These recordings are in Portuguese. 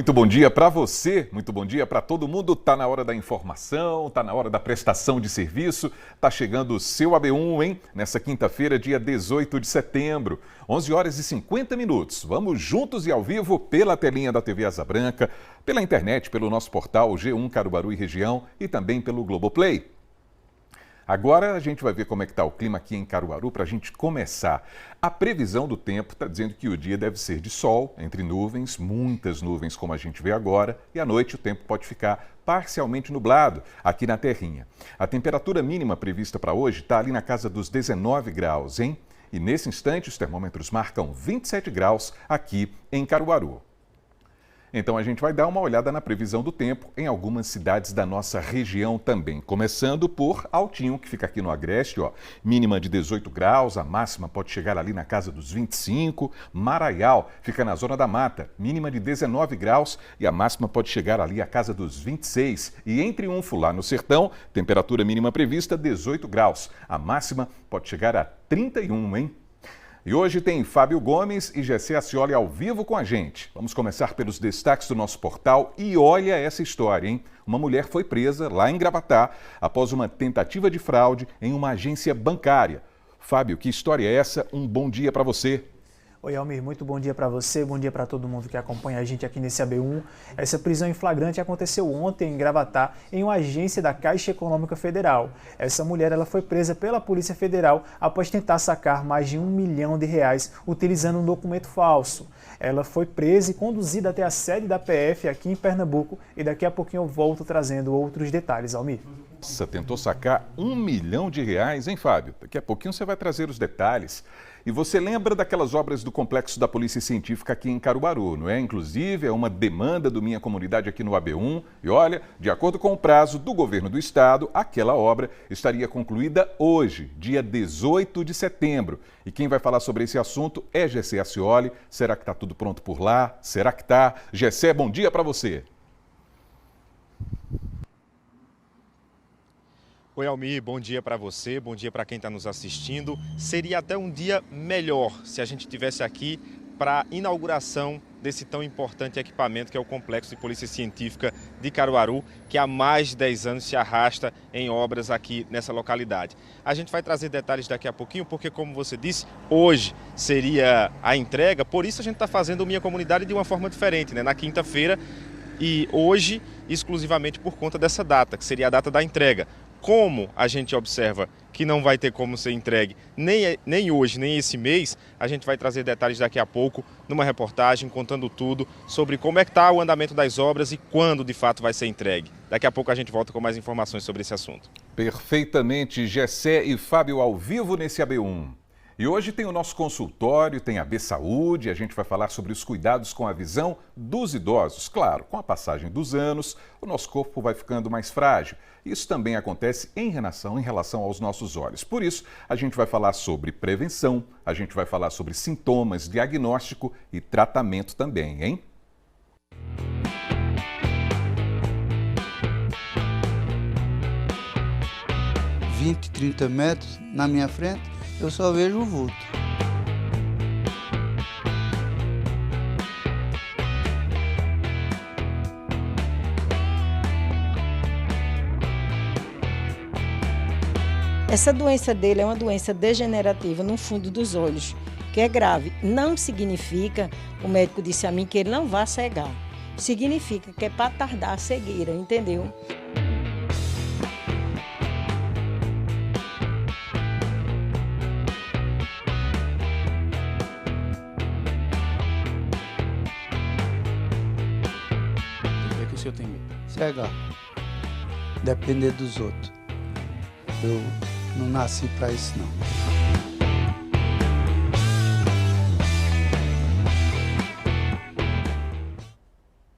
Muito bom dia para você, muito bom dia para todo mundo. Tá na hora da informação, tá na hora da prestação de serviço. Tá chegando o seu AB1, hein? Nessa quinta-feira, dia 18 de setembro, 11 horas e 50 minutos. Vamos juntos e ao vivo pela telinha da TV Asa Branca, pela internet, pelo nosso portal G1 Caruaru e Região e também pelo Globoplay. Agora a gente vai ver como é que está o clima aqui em Caruaru para a gente começar. A previsão do tempo está dizendo que o dia deve ser de sol, entre nuvens, muitas nuvens como a gente vê agora, e à noite o tempo pode ficar parcialmente nublado aqui na terrinha. A temperatura mínima prevista para hoje está ali na casa dos 19 graus, hein? E nesse instante os termômetros marcam 27 graus aqui em Caruaru. Então a gente vai dar uma olhada na previsão do tempo em algumas cidades da nossa região também. Começando por Altinho, que fica aqui no Agreste, ó, mínima de 18 graus, a máxima pode chegar ali na casa dos 25. Maraial fica na Zona da Mata, mínima de 19 graus e a máxima pode chegar ali à casa dos 26. E em Triunfo, lá no Sertão, temperatura mínima prevista 18 graus, a máxima pode chegar a 31, hein? E hoje tem Fábio Gomes e Gessé Acioli ao vivo com a gente. Vamos começar pelos destaques do nosso portal e olha essa história, hein? Uma mulher foi presa lá em Gravatá após uma tentativa de fraude em uma agência bancária. Fábio, que história é essa? Um bom dia para você. Oi, Almir, muito bom dia para você, bom dia para todo mundo que acompanha a gente aqui nesse AB1. Essa prisão em flagrante aconteceu ontem em Gravatá, em uma agência da Caixa Econômica Federal. Essa mulher ela foi presa pela Polícia Federal após tentar sacar mais de R$1 milhão utilizando um documento falso. Ela foi presa e conduzida até a sede da PF aqui em Pernambuco e daqui a pouquinho eu volto trazendo outros detalhes, Almir. Nossa, tentou sacar R$1 milhão, hein, Fábio? Daqui a pouquinho você vai trazer os detalhes. E você lembra daquelas obras do Complexo da Polícia Científica aqui em Caruaru, não é? Inclusive, é uma demanda do Minha Comunidade aqui no AB1. E olha, de acordo com o prazo do governo do estado, aquela obra estaria concluída hoje, dia 18 de setembro. E quem vai falar sobre esse assunto é Gessé Acioli. Será que está tudo pronto por lá? Será que está? Gessé, bom dia para você. Oi, Almir, bom dia para você, bom dia para quem está nos assistindo. Seria até um dia melhor se a gente estivesse aqui para a inauguração desse tão importante equipamento que é o Complexo de Polícia Científica de Caruaru, que há mais de 10 anos se arrasta em obras aqui nessa localidade. A gente vai trazer detalhes daqui a pouquinho, porque como você disse, hoje seria a entrega, por isso a gente está fazendo o Minha Comunidade de uma forma diferente, né? Na quinta-feira e hoje exclusivamente por conta dessa data, que seria a data da entrega. Como a gente observa que não vai ter como ser entregue nem hoje, nem esse mês, a gente vai trazer detalhes daqui a pouco numa reportagem contando tudo sobre como é que está o andamento das obras e quando de fato vai ser entregue. Daqui a pouco a gente volta com mais informações sobre esse assunto. Perfeitamente, Gessé e Fábio ao vivo nesse AB1. E hoje tem o nosso consultório, tem a B Saúde, a gente vai falar sobre os cuidados com a visão dos idosos. Claro, com a passagem dos anos, o nosso corpo vai ficando mais frágil. Isso também acontece em relação aos nossos olhos. Por isso, a gente vai falar sobre prevenção, a gente vai falar sobre sintomas, diagnóstico e tratamento também, hein? (20, 30 metros na minha frente, eu só vejo o vulto. Essa doença dele é uma doença degenerativa no fundo dos olhos, que é grave. Não significa, o médico disse a mim, que ele não vai cegar. Significa que é para tardar a cegueira, entendeu? O que o senhor tem medo? Cegar. Depender dos outros. Eu não nasci para isso, não.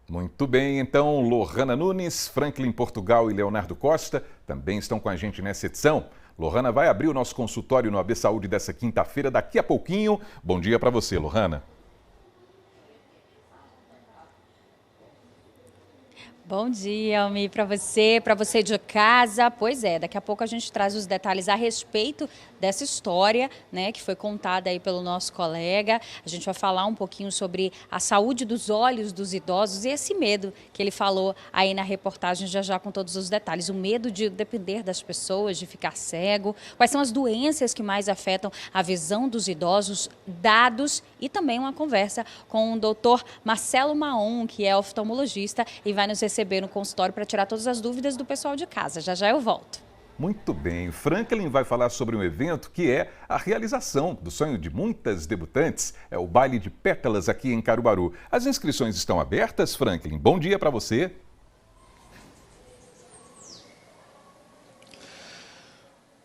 Muito bem, então Lohana Nunes, Franklin Portugal e Leonardo Costa também estão com a gente nessa edição. Lohana vai abrir o nosso consultório no AB Saúde dessa quinta-feira, daqui a pouquinho. Bom dia para você, Lohana. Bom dia, Almi, para você de casa. Pois é, daqui a pouco a gente traz os detalhes a respeito dessa história, né, que foi contada aí pelo nosso colega. A gente vai falar um pouquinho sobre a saúde dos olhos dos idosos e esse medo que ele falou aí na reportagem, já com todos os detalhes. O medo de depender das pessoas, de ficar cego. Quais são as doenças que mais afetam a visão dos idosos, dados e também uma conversa com o doutor Marcelo Maon, que é oftalmologista e vai nos receber no consultório para tirar todas as dúvidas do pessoal de casa. Já eu volto. Muito bem, Franklin vai falar sobre um evento que é a realização do sonho de muitas debutantes, é o baile de pétalas aqui em Caruaru. As inscrições estão abertas, Franklin? Bom dia para você.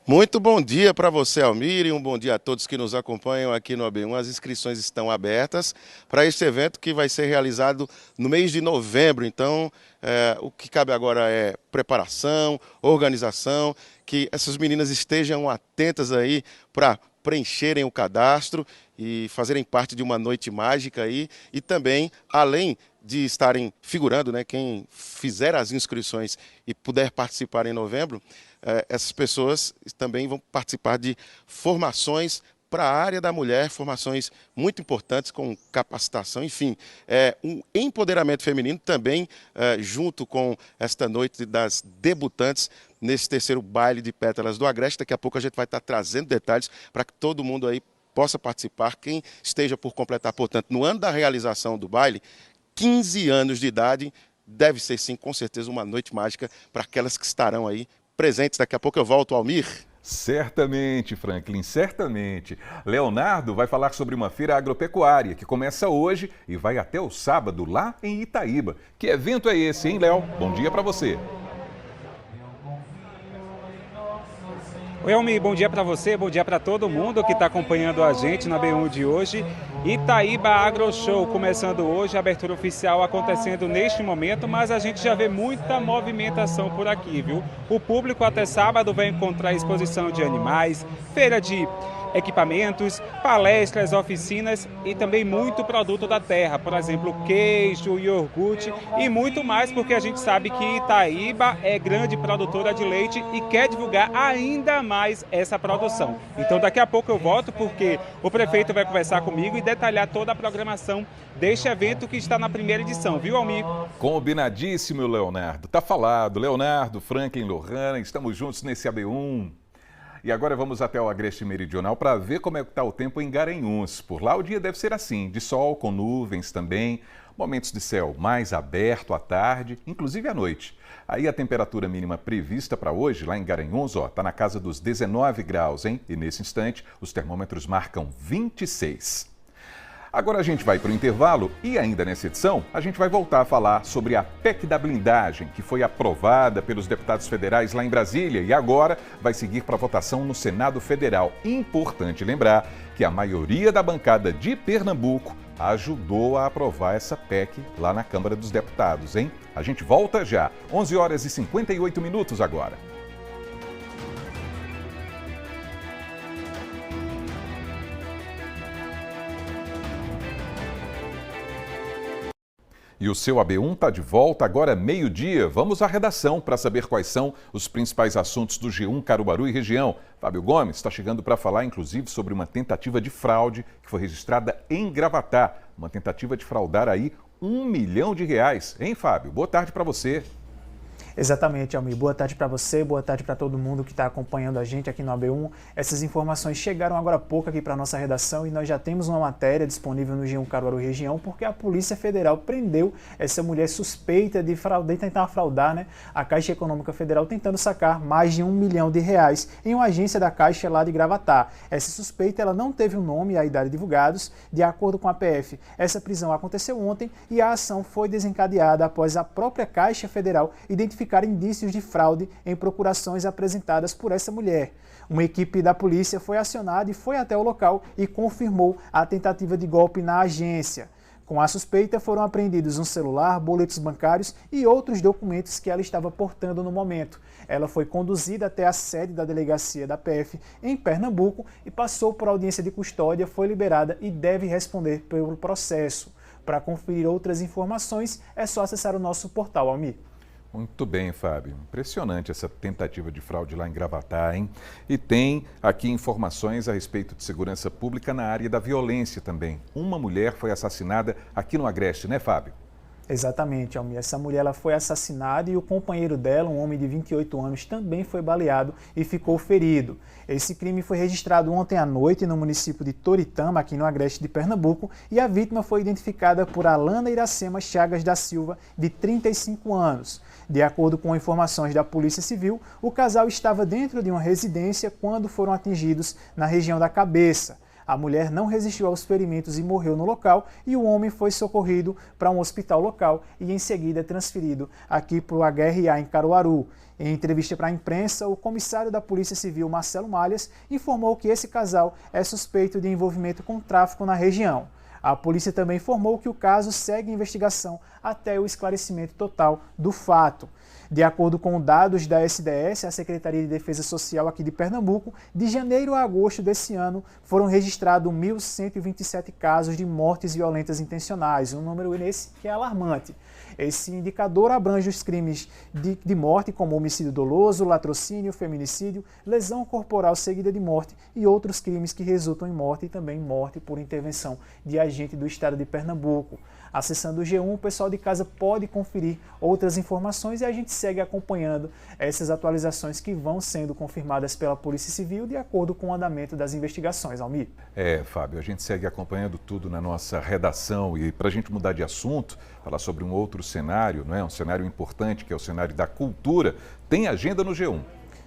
Muito bom dia para você, Almir, e um bom dia a todos que nos acompanham aqui no AB1. As inscrições estão abertas para este evento que vai ser realizado no mês de novembro. Então, o que cabe agora é preparação, organização, que essas meninas estejam atentas aí para preencherem o cadastro e fazerem parte de uma noite mágica aí. E também, além de estarem figurando, né, quem fizer as inscrições e puder participar em novembro, essas pessoas também vão participar de formações para a área da mulher, formações muito importantes com capacitação, enfim, um empoderamento feminino também junto com esta noite das debutantes nesse terceiro baile de pétalas do Agreste. Daqui a pouco a gente vai estar trazendo detalhes para que todo mundo aí possa participar. Quem esteja por completar, portanto, no ano da realização do baile, 15 anos de idade, deve ser sim, com certeza, uma noite mágica para aquelas que estarão aí presentes. Daqui a pouco eu volto, Almir. Certamente, Franklin, certamente. Leonardo vai falar sobre uma feira agropecuária que começa hoje e vai até o sábado lá em Itaíba. Que evento é esse, hein, Léo? Bom dia para você. Oi, Almi, bom dia para você, bom dia para todo mundo que está acompanhando a gente na B1 de hoje. Itaíba Agro Show começando hoje, a abertura oficial acontecendo neste momento, mas a gente já vê muita movimentação por aqui, viu? O público até sábado vai encontrar exposição de animais, feira de equipamentos, palestras, oficinas e também muito produto da terra, por exemplo, queijo, iogurte e muito mais, porque a gente sabe que Itaíba é grande produtora de leite e quer divulgar ainda mais essa produção. Então daqui a pouco eu volto porque o prefeito vai conversar comigo e detalhar toda a programação deste evento que está na primeira edição, viu, Almir? Combinadíssimo, Leonardo. Tá falado. Leonardo, Franklin, Lohana, estamos juntos nesse AB1. E agora vamos até o Agreste Meridional para ver como é que está o tempo em Garanhuns. Por lá o dia deve ser assim, de sol com nuvens também, momentos de céu mais aberto à tarde, inclusive à noite. Aí a temperatura mínima prevista para hoje, lá em Garanhuns, está na casa dos 19 graus, hein? E nesse instante os termômetros marcam 26. Agora a gente vai para o intervalo e ainda nessa edição a gente vai voltar a falar sobre a PEC da blindagem, que foi aprovada pelos deputados federais lá em Brasília e agora vai seguir para votação no Senado Federal. Importante lembrar que a maioria da bancada de Pernambuco ajudou a aprovar essa PEC lá na Câmara dos Deputados, hein? A gente volta já, 11 horas e 58 minutos agora. E o seu AB1 está de volta agora meio-dia. Vamos à redação para saber quais são os principais assuntos do G1 Caruaru e região. Fábio Gomes está chegando para falar, inclusive, sobre uma tentativa de fraude que foi registrada em Gravatá. Uma tentativa de fraudar aí R$1 milhão. Hein, Fábio? Boa tarde para você. Exatamente, Almir. Boa tarde para você, boa tarde para todo mundo que está acompanhando a gente aqui no AB1. Essas informações chegaram agora há pouco aqui para a nossa redação e nós já temos uma matéria disponível no G1 Caruaru Região, porque a Polícia Federal prendeu essa mulher suspeita de tentar fraudar, né, a Caixa Econômica Federal, tentando sacar mais de R$1 milhão em uma agência da Caixa lá de Gravatá. Essa suspeita ela não teve um nome e a idade divulgados, de acordo com a PF. Essa prisão aconteceu ontem e a ação foi desencadeada após a própria Caixa Federal identificar indícios de fraude em procurações apresentadas por essa mulher. Uma equipe da polícia foi acionada e foi até o local e confirmou a tentativa de golpe na agência. Com a suspeita foram apreendidos um celular, boletos bancários e outros documentos que ela estava portando no momento. Ela foi conduzida até a sede da delegacia da PF em Pernambuco e passou por audiência de custódia, foi liberada e deve responder pelo processo. Para conferir outras informações, é só acessar o nosso portal, Almir. Muito bem, Fábio. Impressionante essa tentativa de fraude lá em Gravatá, hein? E tem aqui informações a respeito de segurança pública na área da violência também. Uma mulher foi assassinada aqui no Agreste, né, Fábio? Exatamente, Almir. Essa mulher ela foi assassinada e o companheiro dela, um homem de 28 anos, também foi baleado e ficou ferido. Esse crime foi registrado ontem à noite no município de Toritama, aqui no Agreste de Pernambuco, e a vítima foi identificada por Alana Iracema Chagas da Silva, de 35 anos. De acordo com informações da Polícia Civil, o casal estava dentro de uma residência quando foram atingidos na região da cabeça. A mulher não resistiu aos ferimentos e morreu no local, e o homem foi socorrido para um hospital local e em seguida transferido aqui para o HRA em Caruaru. Em entrevista para a imprensa, o comissário da Polícia Civil, Marcelo Malhas, informou que esse casal é suspeito de envolvimento com tráfico na região. A polícia também informou que o caso segue investigação até o esclarecimento total do fato. De acordo com dados da SDS, a Secretaria de Defesa Social aqui de Pernambuco, de janeiro a agosto desse ano, foram registrados 1.127 casos de mortes violentas intencionais, um número esse que é alarmante. Esse indicador abrange os crimes de morte, como homicídio doloso, latrocínio, feminicídio, lesão corporal seguida de morte e outros crimes que resultam em morte e também morte por intervenção de agente do Estado de Pernambuco. Acessando o G1, o pessoal de casa pode conferir outras informações e a gente segue acompanhando essas atualizações que vão sendo confirmadas pela Polícia Civil de acordo com o andamento das investigações, Almir. Fábio, a gente segue acompanhando tudo na nossa redação e para a gente mudar de assunto, falar sobre um outro cenário, não é? Um cenário importante que é o cenário da cultura, tem agenda no G1.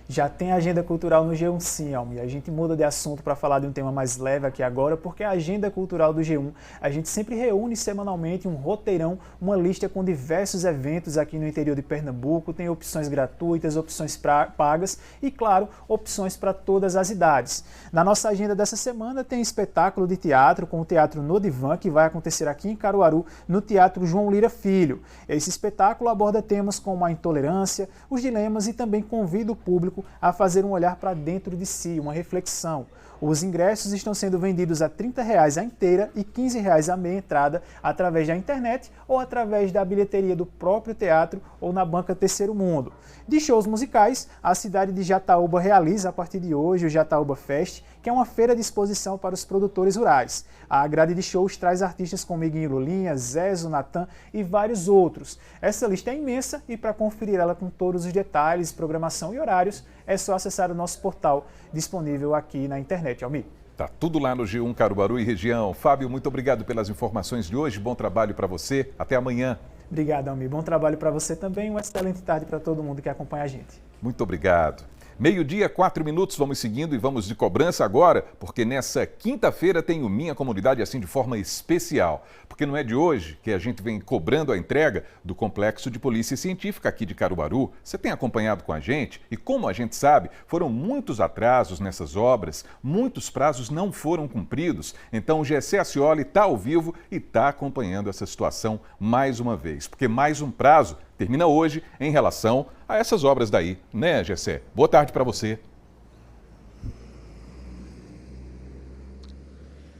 Já tem agenda cultural no G1 sim, Almir. A gente muda de assunto para falar de um tema mais leve aqui agora, porque a agenda cultural do G1, a gente sempre reúne semanalmente um roteirão, uma lista com diversos eventos aqui no interior de Pernambuco, tem opções gratuitas, opções pagas e, claro, opções para todas as idades. Na nossa agenda dessa semana tem espetáculo de teatro com o Teatro No Divã, que vai acontecer aqui em Caruaru, no Teatro João Lira Filho. Esse espetáculo aborda temas como a intolerância, os dilemas e também convida o público a fazer um olhar para dentro de si, uma reflexão. Os ingressos estão sendo vendidos a R$ 30 a inteira e R$ 15 a meia entrada através da internet ou através da bilheteria do próprio teatro ou na banca Terceiro Mundo. De shows musicais, a cidade de Jataúba realiza a partir de hoje o Jataúba Fest, que é uma feira de exposição para os produtores rurais. A grade de shows traz artistas como Iguinho Lulinha, Zezo, Natan e vários outros. Essa lista é imensa e para conferir ela com todos os detalhes, programação e horários, é só acessar o nosso portal disponível aqui na internet, Almir. Tá tudo lá no G1 Caruaru e região. Fábio, muito obrigado pelas informações de hoje. Bom trabalho para você. Até amanhã. Obrigado, Almir. Bom trabalho para você também. Uma excelente tarde para todo mundo que acompanha a gente. Muito obrigado. 12:04, vamos seguindo e vamos de cobrança agora, porque nessa quinta-feira tem o Minha Comunidade assim de forma especial, porque não é de hoje que a gente vem cobrando a entrega do Complexo de Polícia Científica aqui de Caruaru. Você tem acompanhado com a gente e como a gente sabe, foram muitos atrasos nessas obras, muitos prazos não foram cumpridos, então o Gessé Ascioli está ao vivo e está acompanhando essa situação mais uma vez, porque mais um prazo termina hoje em relação a essas obras daí, né, Gessé? Boa tarde para você.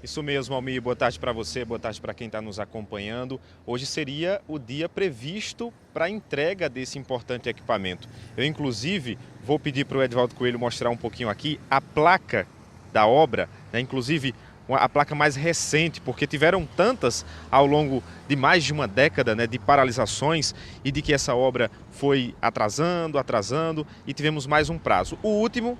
Isso mesmo, Almir. Boa tarde para você, boa tarde para quem está nos acompanhando. Hoje seria o dia previsto para a entrega desse importante equipamento. Eu, inclusive, vou pedir para o Edvaldo Coelho mostrar um pouquinho aqui a placa da obra, né? Inclusive a placa mais recente, porque tiveram tantas ao longo de mais de uma década, né, de paralisações e de que essa obra foi atrasando e tivemos mais um prazo. O último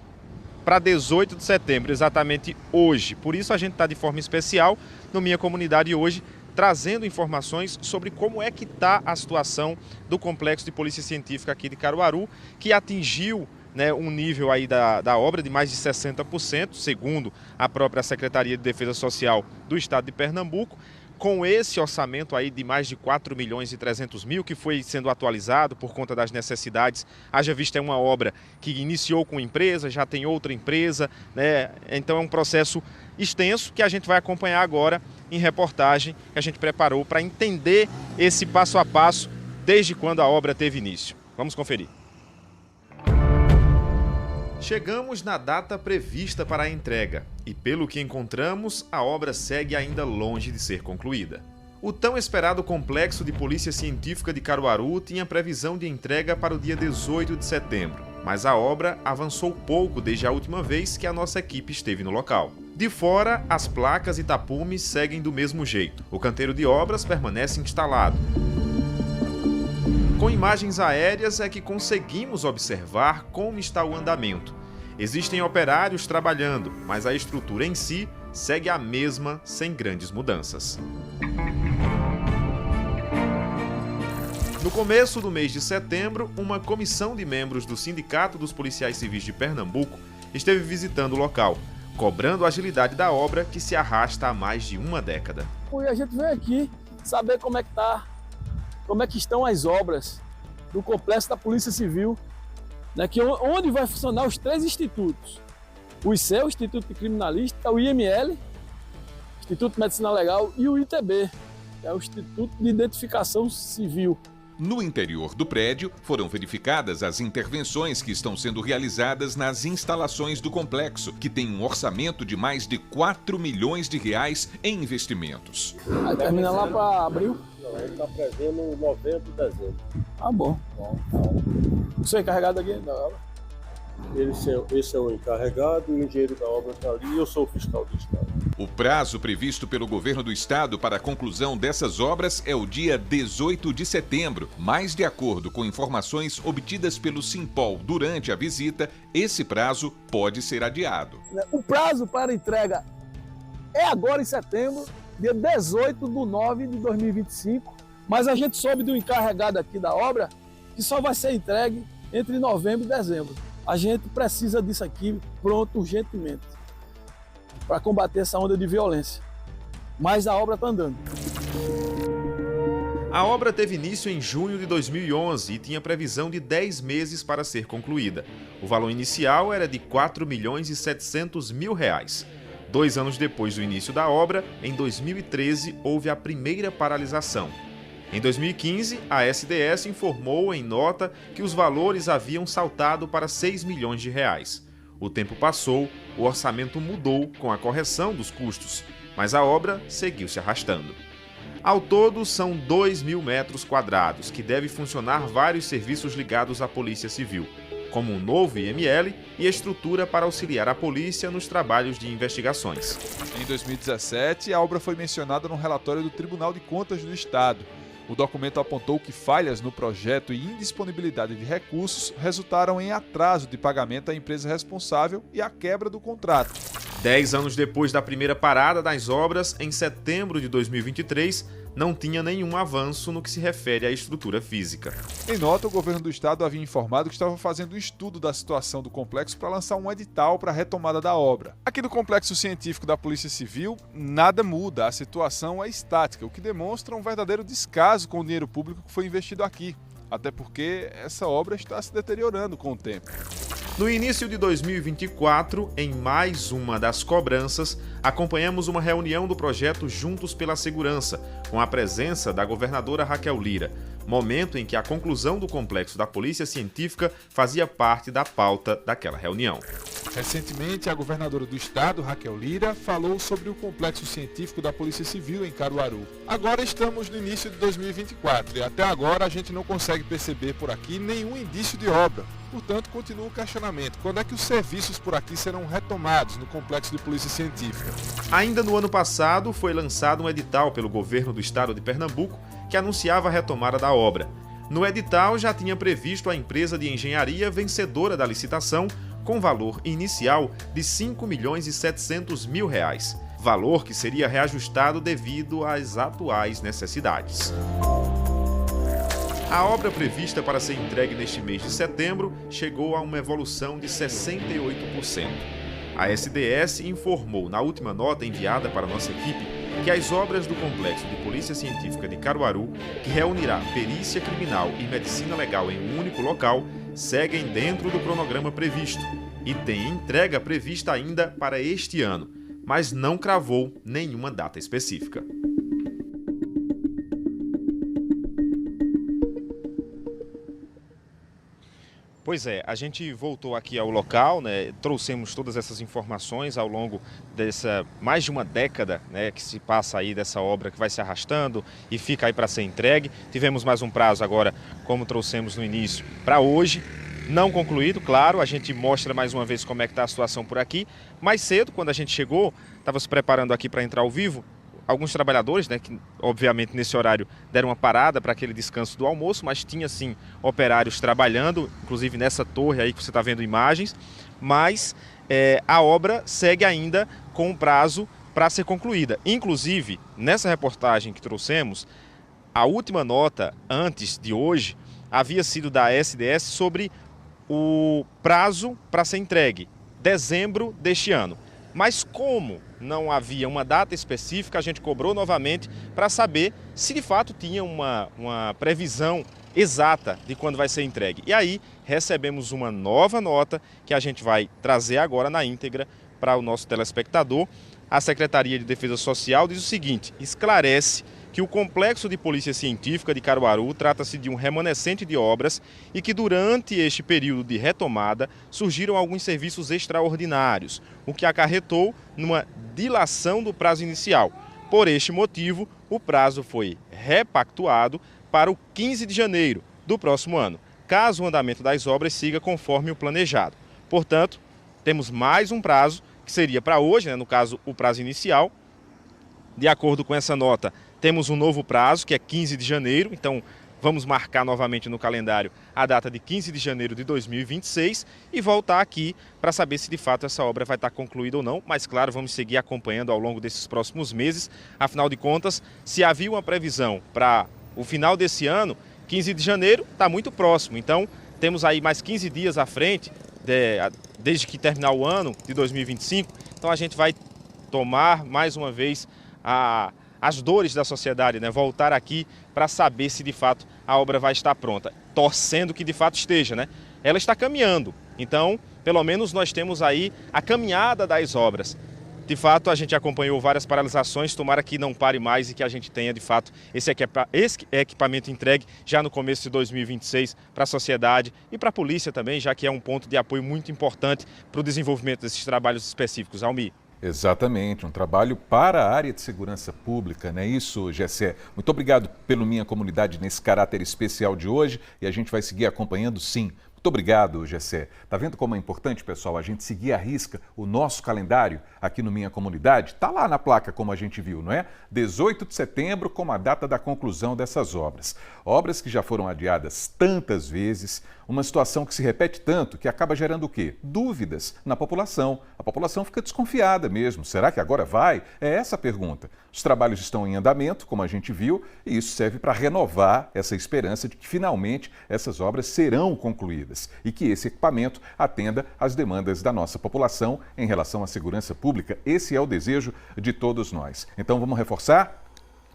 para 18 de setembro, exatamente hoje. Por isso a gente está de forma especial no Minha Comunidade hoje, trazendo informações sobre como é que está a situação do Complexo de Polícia Científica aqui de Caruaru, que atingiu, né, um nível aí da obra de mais de 60%, segundo a própria Secretaria de Defesa Social do Estado de Pernambuco, com esse orçamento aí de mais de 4.300.000 que foi sendo atualizado por conta das necessidades. Haja vista é uma obra que iniciou com uma empresa, já tem outra empresa, né? Então é um processo extenso que a gente vai acompanhar agora em reportagem que a gente preparou para entender esse passo a passo desde quando a obra teve início. Vamos conferir. Chegamos na data prevista para a entrega e, pelo que encontramos, a obra segue ainda longe de ser concluída. O tão esperado Complexo de Polícia Científica de Caruaru tinha previsão de entrega para o dia 18 de setembro, mas a obra avançou pouco desde a última vez que a nossa equipe esteve no local. De fora, as placas e tapumes seguem do mesmo jeito. O canteiro de obras permanece instalado. Com imagens aéreas é que conseguimos observar como está o andamento. Existem operários trabalhando, mas a estrutura em si segue a mesma, sem grandes mudanças. No começo do mês de setembro, uma comissão de membros do Sindicato dos Policiais Civis de Pernambuco esteve visitando o local, cobrando a agilidade da obra que se arrasta há mais de uma década. E a gente vem aqui saber como é que estão as obras do complexo da Polícia Civil, né, onde vai funcionar os 3 institutos. O ICE, o Instituto de Criminalista, o IML, Instituto de Medicina Legal, e o ITB, que é o Instituto de Identificação Civil. No interior do prédio, foram verificadas as intervenções que estão sendo realizadas nas instalações do complexo, que tem um orçamento de mais de 4 milhões de reais em investimentos. Aí termina lá para abril? Não, a gente está prevendo novembro e dezembro. Ah, bom. Você é encarregado aqui da obra? Esse é o encarregado, o engenheiro da obra está ali e eu sou o fiscal do estado. O prazo previsto pelo governo do estado para a conclusão dessas obras é o dia 18 de setembro, mas de acordo com informações obtidas pelo Simpol durante a visita, esse prazo pode ser adiado. O prazo para entrega é agora em setembro, dia 18/9/2025, mas a gente soube do encarregado aqui da obra que só vai ser entregue entre novembro e dezembro. A gente precisa disso aqui pronto urgentemente para combater essa onda de violência. Mas a obra está andando. A obra teve início em junho de 2011 e tinha previsão de 10 meses para ser concluída. O valor inicial era de R$ 4.700.000. 2 anos depois do início da obra, em 2013, houve a primeira paralisação. Em 2015, a SDS informou em nota que os valores haviam saltado para R$ 6 milhões de reais. O tempo passou, o orçamento mudou com a correção dos custos, mas a obra seguiu se arrastando. Ao todo, são 2.000 metros quadrados, que deve funcionar vários serviços ligados à Polícia Civil, como um novo IML e estrutura para auxiliar a polícia nos trabalhos de investigações. Em 2017, a obra foi mencionada no relatório do Tribunal de Contas do Estado. O documento apontou que falhas no projeto e indisponibilidade de recursos resultaram em atraso de pagamento à empresa responsável e a quebra do contrato. 10 anos depois da primeira parada das obras, em setembro de 2023, não tinha nenhum avanço no que se refere à estrutura física. Em nota, o governo do estado havia informado que estava fazendo um estudo da situação do complexo para lançar um edital para a retomada da obra. Aqui no complexo científico da Polícia Civil, nada muda, a situação é estática, o que demonstra um verdadeiro descaso com o dinheiro público que foi investido aqui, até porque essa obra está se deteriorando com o tempo. No início de 2024, em mais uma das cobranças, acompanhamos uma reunião do projeto Juntos pela Segurança, com a presença da governadora Raquel Lira, momento em que a conclusão do complexo da Polícia Científica fazia parte da pauta daquela reunião. Recentemente, a governadora do estado, Raquel Lira, falou sobre o complexo científico da Polícia Civil em Caruaru. Agora estamos no início de 2024 e até agora a gente não consegue perceber por aqui nenhum indício de obra. Portanto, continua o questionamento: quando é que os serviços por aqui serão retomados no complexo de polícia científica? Ainda no ano passado, foi lançado um edital pelo governo do estado de Pernambuco que anunciava a retomada da obra. No edital já tinha previsto a empresa de engenharia vencedora da licitação com valor inicial de R$ 5.700.000, valor que seria reajustado devido às atuais necessidades. A obra prevista para ser entregue neste mês de setembro chegou a uma evolução de 68%. A SDS informou na última nota enviada para nossa equipe que as obras do Complexo de Polícia Científica de Caruaru, que reunirá perícia criminal e medicina legal em um único local, seguem dentro do cronograma previsto e tem entrega prevista ainda para este ano, mas não cravou nenhuma data específica. Pois é, a gente voltou aqui ao local, né, trouxemos todas essas informações ao longo dessa mais de uma década, né, que se passa aí dessa obra que vai se arrastando e fica aí para ser entregue. Tivemos mais um prazo agora, como trouxemos no início, para hoje, não concluído, claro, a gente mostra mais uma vez como é que está a situação por aqui. Mais cedo, quando a gente chegou, estava se preparando aqui para entrar ao vivo, alguns trabalhadores, né, que obviamente nesse horário deram uma parada para aquele descanso do almoço, mas tinha sim operários trabalhando, inclusive nessa torre aí que você está vendo imagens, mas a obra segue ainda com um prazo para ser concluída. Inclusive, nessa reportagem que trouxemos, a última nota antes de hoje havia sido da SDS sobre o prazo para ser entregue, dezembro deste ano. Mas como não havia uma data específica, a gente cobrou novamente para saber se de fato tinha uma previsão exata de quando vai ser entregue. E aí recebemos uma nova nota que a gente vai trazer agora na íntegra para o nosso telespectador. A Secretaria de Defesa Social diz o seguinte: esclarece que o Complexo de Polícia Científica de Caruaru trata-se de um remanescente de obras e que durante este período de retomada surgiram alguns serviços extraordinários, o que acarretou numa dilação do prazo inicial. Por este motivo, o prazo foi repactuado para o 15 de janeiro do próximo ano, caso o andamento das obras siga conforme o planejado. Portanto, temos mais um prazo, que seria para hoje, né, no caso o prazo inicial. De acordo com essa nota, temos um novo prazo, que é 15 de janeiro, então vamos marcar novamente no calendário a data de 15 de janeiro de 2026 e voltar aqui para saber se de fato essa obra vai estar concluída ou não. Mas claro, vamos seguir acompanhando ao longo desses próximos meses. Afinal de contas, se havia uma previsão para o final desse ano, 15 de janeiro está muito próximo. Então temos aí mais 15 dias à frente, desde que terminar o ano de 2025. Então a gente vai tomar mais uma vez as dores da sociedade, né? Voltar aqui para saber se de fato a obra vai estar pronta, torcendo que de fato esteja, né? Ela está caminhando, então pelo menos nós temos aí a caminhada das obras. De fato, a gente acompanhou várias paralisações, tomara que não pare mais e que a gente tenha de fato esse equipamento entregue já no começo de 2026 para a sociedade e para a polícia também, já que é um ponto de apoio muito importante para o desenvolvimento desses trabalhos específicos. Almi. Exatamente, um trabalho para a área de segurança pública, não é isso, Gessé? Muito obrigado pelo Minha Comunidade nesse caráter especial de hoje e a gente vai seguir acompanhando, sim. Muito obrigado, Gessé. Tá vendo como é importante, pessoal, a gente seguir à risca o nosso calendário aqui no Minha Comunidade? Tá lá na placa, como a gente viu, não é? 18 de setembro, como a data da conclusão dessas obras. Obras que já foram adiadas tantas vezes, uma situação que se repete tanto que acaba gerando o quê? Dúvidas na população. A população fica desconfiada mesmo. Será que agora vai? É essa a pergunta. Os trabalhos estão em andamento, como a gente viu, e isso serve para renovar essa esperança de que finalmente essas obras serão concluídas e que esse equipamento atenda às demandas da nossa população em relação à segurança pública. Esse é o desejo de todos nós. Então vamos reforçar?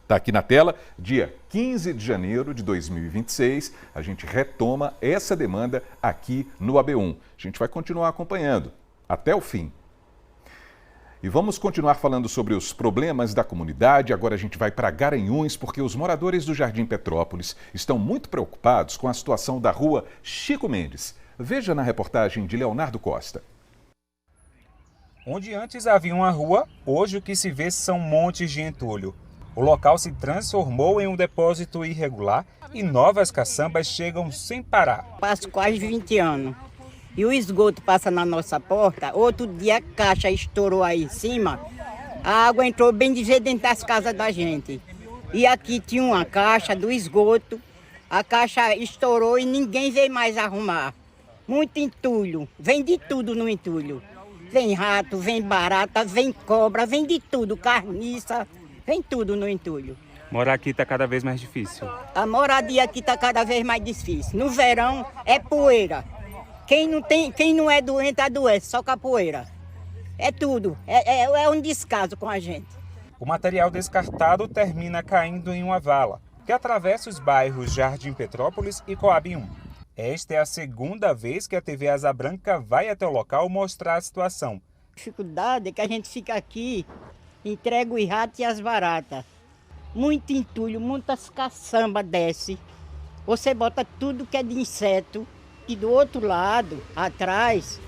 Está aqui na tela, dia 15 de janeiro de 2026, a gente retoma essa demanda aqui no AB1. A gente vai continuar acompanhando até o fim. E vamos continuar falando sobre os problemas da comunidade. Agora a gente vai para Garanhuns, porque os moradores do Jardim Petrópolis estão muito preocupados com a situação da rua Chico Mendes. Veja na reportagem de Leonardo Costa. Onde antes havia uma rua, hoje o que se vê são montes de entulho. O local se transformou em um depósito irregular e novas caçambas chegam sem parar. Passo quase 20 anos. E o esgoto passa na nossa porta. Outro dia a caixa estourou aí em cima. A água entrou bem dizer dentro das casas da gente. E aqui tinha uma caixa do esgoto. A caixa estourou e ninguém veio mais arrumar. Muito entulho. Vem de tudo no entulho. Vem rato, vem barata, vem cobra, vem de tudo. Carniça, vem tudo no entulho. Morar aqui está cada vez mais difícil. A moradia aqui está cada vez mais difícil. No verão é poeira. Quem não é doente, adoece, só com a poeira. É tudo, é um descaso com a gente. O material descartado termina caindo em uma vala, que atravessa os bairros Jardim Petrópolis e Coab 1. Esta é a segunda vez que a TV Asa Branca vai até o local mostrar a situação. A dificuldade é que a gente fica aqui, entrega os ratos e as baratas. Muito entulho, muitas caçambas desce. Você bota tudo que é de inseto, E do outro lado, atrás,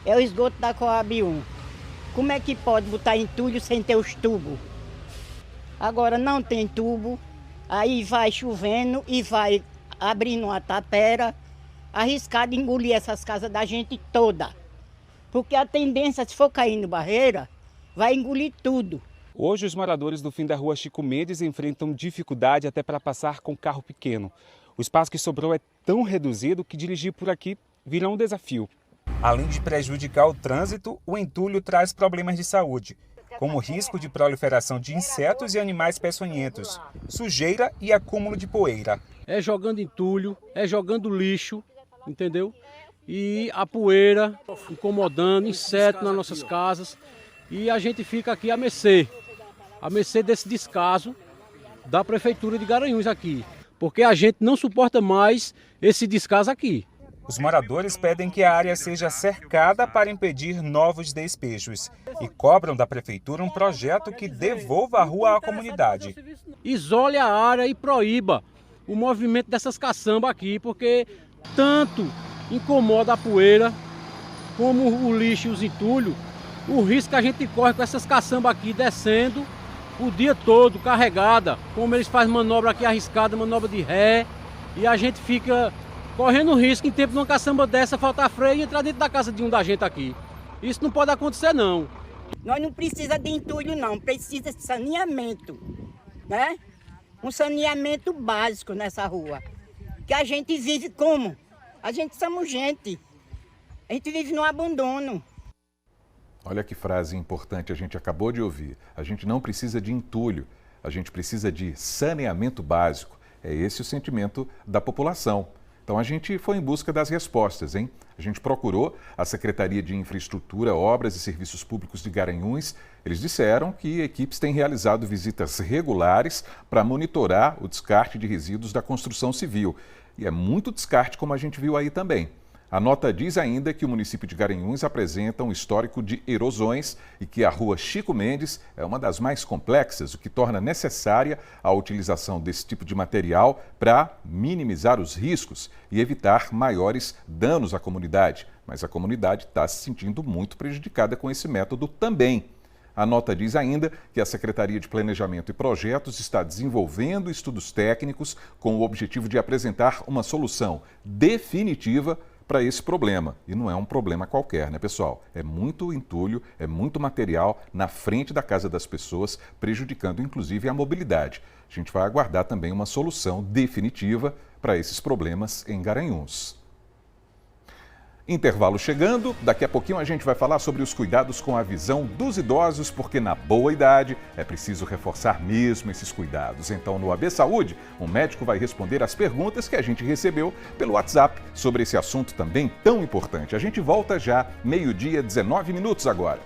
é o esgoto da Coab 1. Como é que pode botar entulho sem ter os tubos? Agora não tem tubo, aí vai chovendo e vai abrindo uma tapera, arriscado engolir essas casas da gente toda. Porque a tendência, se for caindo barreira, vai engolir tudo. Hoje, os moradores do fim da rua Chico Mendes enfrentam dificuldade até para passar com carro pequeno. O espaço que sobrou é tão reduzido que dirigir por aqui vira um desafio. Além de prejudicar o trânsito, o entulho traz problemas de saúde, como o risco de proliferação de insetos e animais peçonhentos, sujeira e acúmulo de poeira. É jogando entulho, é jogando lixo, entendeu? E a poeira incomodando, insetos nas nossas casas. E a gente fica aqui a mercê desse descaso da Prefeitura de Garanhuns aqui. Porque a gente não suporta mais esse descaso aqui. Os moradores pedem que a área seja cercada para impedir novos despejos e cobram da Prefeitura um projeto que devolva a rua à comunidade. Isole a área e proíba o movimento dessas caçambas aqui, porque tanto incomoda a poeira, como o lixo e os entulhos, o risco que a gente corre com essas caçambas aqui descendo o dia todo, carregada, como eles fazem manobra aqui arriscada, manobra de ré, e a gente fica correndo risco em tempo de uma caçamba dessa, faltar freio e entrar dentro da casa de um da gente aqui. Isso não pode acontecer, não. Nós não precisamos de entulho, não. Precisa de saneamento, né? Um saneamento básico nessa rua. Que a gente vive como? A gente somos gente. A gente vive no abandono. Olha que frase importante a gente acabou de ouvir. A gente não precisa de entulho, a gente precisa de saneamento básico. É esse o sentimento da população. Então a gente foi em busca das respostas, hein? A gente procurou a Secretaria de Infraestrutura, Obras e Serviços Públicos de Garanhuns. Eles disseram que equipes têm realizado visitas regulares para monitorar o descarte de resíduos da construção civil. E é muito descarte, como a gente viu aí também. A nota diz ainda que o município de Garanhuns apresenta um histórico de erosões e que a rua Chico Mendes é uma das mais complexas, o que torna necessária a utilização desse tipo de material para minimizar os riscos e evitar maiores danos à comunidade. Mas a comunidade está se sentindo muito prejudicada com esse método também. A nota diz ainda que a Secretaria de Planejamento e Projetos está desenvolvendo estudos técnicos com o objetivo de apresentar uma solução definitiva para esse problema. E não é um problema qualquer, né, pessoal? É muito entulho, é muito material na frente da casa das pessoas, prejudicando inclusive a mobilidade. A gente vai aguardar também uma solução definitiva para esses problemas em Garanhuns. Intervalo chegando, daqui a pouquinho a gente vai falar sobre os cuidados com a visão dos idosos, porque na boa idade é preciso reforçar mesmo esses cuidados. Então, no AB Saúde, um médico vai responder as perguntas que a gente recebeu pelo WhatsApp sobre esse assunto também tão importante. A gente volta já, 12h, 19 minutos agora.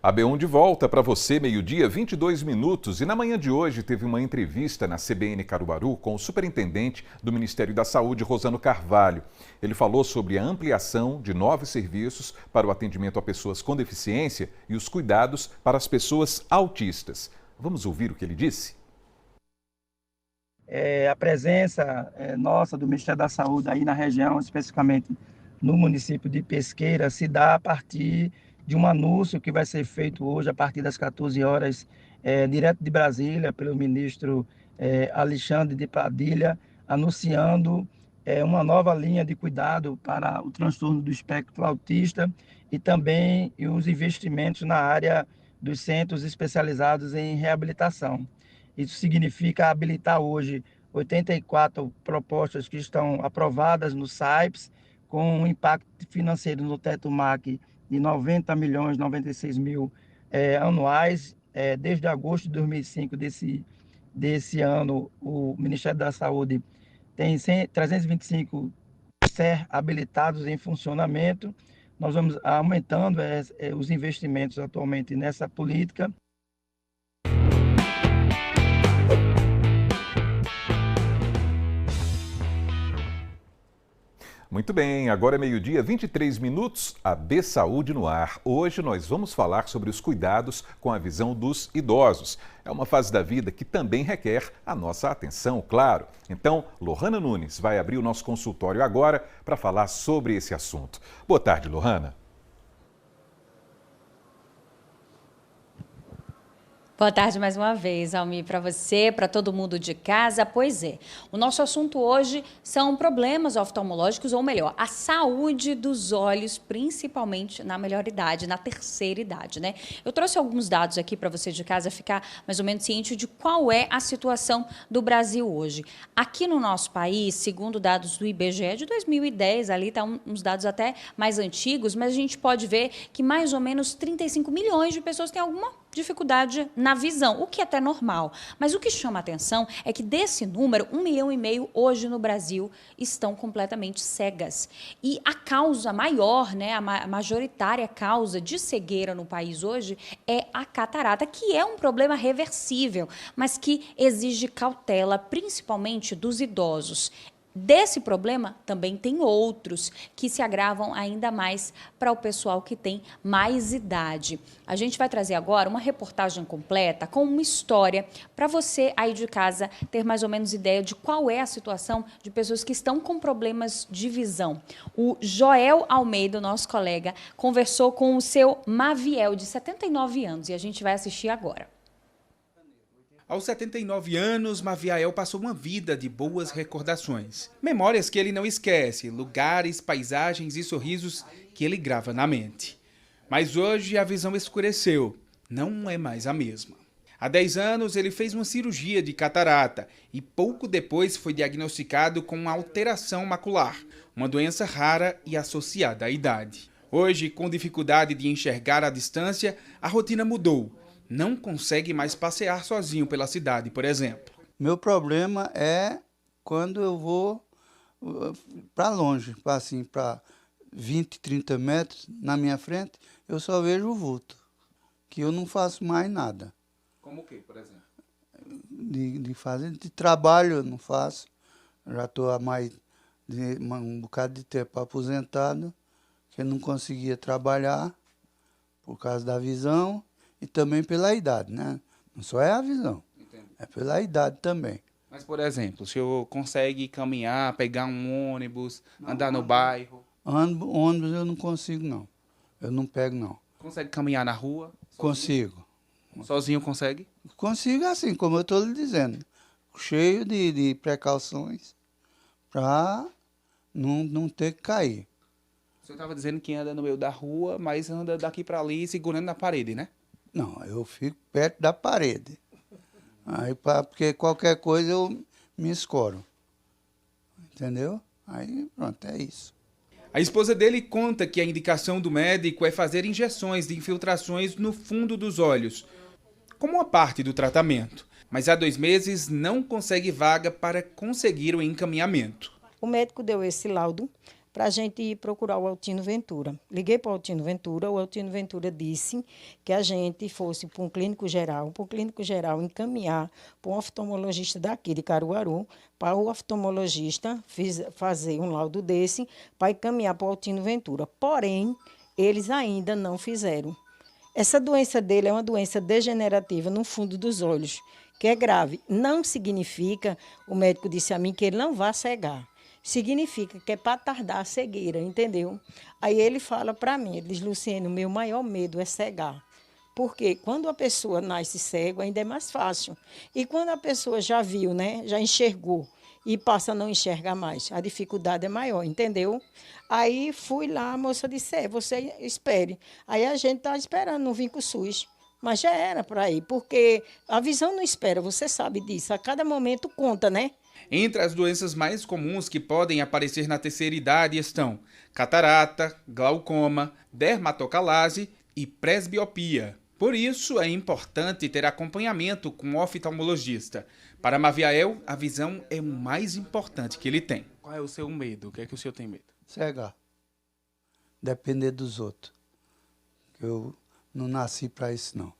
AB1 de volta para você, 12h, 22 minutos. E na manhã de hoje teve uma entrevista na CBN Caruaru com o superintendente do Ministério da Saúde, Rosano Carvalho. Ele falou sobre a ampliação de novos serviços para o atendimento a pessoas com deficiência e os cuidados para as pessoas autistas. Vamos ouvir o que ele disse? A presença nossa do Ministério da Saúde aí na região, especificamente no município de Pesqueira, se dá a partir de um anúncio que vai ser feito hoje a partir das 14 horas, direto de Brasília, pelo ministro Alexandre de Padilha, anunciando uma nova linha de cuidado para o transtorno do espectro autista e também os investimentos na área dos centros especializados em reabilitação. Isso significa habilitar hoje 84 propostas que estão aprovadas no SAIPS, com um impacto financeiro no teto MAC de 90 milhões, 96 mil anuais. Desde agosto de 2005 desse ano, o Ministério da Saúde tem 325 CER habilitados em funcionamento. Nós vamos aumentando os investimentos atualmente nessa política. Muito bem, agora é meio-dia, 23 minutos, AB Saúde no ar. Hoje nós vamos falar sobre os cuidados com a visão dos idosos. É uma fase da vida que também requer a nossa atenção, claro. Então, Lohana Nunes vai abrir o nosso consultório agora para falar sobre esse assunto. Boa tarde, Lohana. Boa tarde mais uma vez, Almir, para você, para todo mundo de casa. Pois é, o nosso assunto hoje são problemas oftalmológicos, ou melhor, a saúde dos olhos, principalmente na melhor idade, na terceira idade, né? Eu trouxe alguns dados aqui para você de casa ficar mais ou menos ciente de qual é a situação do Brasil hoje. Aqui no nosso país, segundo dados do IBGE de 2010, ali tá uns dados até mais antigos, mas a gente pode ver que mais ou menos 35 milhões de pessoas têm alguma dificuldade na visão, o que é até normal. Mas o que chama a atenção é que desse número, 1,5 milhão hoje no Brasil estão completamente cegas. E a causa maior, né, a majoritária causa de cegueira no país hoje é a catarata, que é um problema reversível, mas que exige cautela, principalmente dos idosos. Desse problema, também tem outros que se agravam ainda mais para o pessoal que tem mais idade. A gente vai trazer agora uma reportagem completa com uma história para você aí de casa ter mais ou menos ideia de qual é a situação de pessoas que estão com problemas de visão. O Joel Almeida, nosso colega, conversou com o seu Maviel, de 79 anos, e a gente vai assistir agora. Aos 79 anos, Maviel passou uma vida de boas recordações. Memórias que ele não esquece, lugares, paisagens e sorrisos que ele grava na mente. Mas hoje a visão escureceu, não é mais a mesma. Há 10 anos ele fez uma cirurgia de catarata e pouco depois foi diagnosticado com uma alteração macular, uma doença rara e associada à idade. Hoje, com dificuldade de enxergar à distância, a rotina mudou. Não consegue mais passear sozinho pela cidade, por exemplo. Meu problema é quando eu vou para longe, assim, para 20, 30 metros na minha frente, eu só vejo o vulto, que eu não faço mais nada. Como o quê, por exemplo? De trabalho eu não faço, já estou há mais de um bocado de tempo aposentado, que eu não conseguia trabalhar por causa da visão. E também pela idade, né? Não só é a visão, é pela idade também. Mas, por exemplo, o senhor consegue caminhar, pegar um ônibus, andar no bairro? Ônibus eu não consigo, não. Eu não pego, não. Consegue caminhar na rua? Consigo. Sozinho consegue? Consigo assim, como eu estou lhe dizendo. Cheio de precauções para não ter que cair. O senhor estava dizendo que anda no meio da rua, mas anda daqui para ali segurando na parede, né? Não, eu fico perto da parede. Aí, porque qualquer coisa eu me escoro. Entendeu? Aí, pronto, é isso. A esposa dele conta que a indicação do médico é fazer injeções de infiltrações no fundo dos olhos, como uma parte do tratamento. Mas há 2 meses não consegue vaga para conseguir o encaminhamento. O médico deu esse laudo para a gente ir procurar o Altino Ventura. Liguei para o Altino Ventura disse que a gente fosse para um clínico geral, encaminhar para um oftalmologista daqui de Caruaru, para o oftalmologista fazer um laudo desse, para encaminhar para o Altino Ventura. Porém, eles ainda não fizeram. Essa doença dele é uma doença degenerativa no fundo dos olhos, que é grave. Não significa, o médico disse a mim, que ele não vai cegar. Significa que é para tardar a cegueira, entendeu? Aí ele fala para mim, ele diz, Luciene, o meu maior medo é cegar. Porque quando a pessoa nasce cego, ainda é mais fácil. E quando a pessoa já viu, né, já enxergou e passa a não enxergar mais, a dificuldade é maior, entendeu? Aí fui lá, a moça disse, você espere. Aí a gente está esperando, não vim com o SUS. Mas já era para ir, porque a visão não espera, você sabe disso. A cada momento conta, né? Entre as doenças mais comuns que podem aparecer na terceira idade estão catarata, glaucoma, dermatocalase e presbiopia. Por isso, é importante ter acompanhamento com o oftalmologista. Para Maviel, a visão é o mais importante que ele tem. Qual é o seu medo? O que é que o senhor tem medo? Cegar. Depender dos outros. Eu não nasci para isso, não.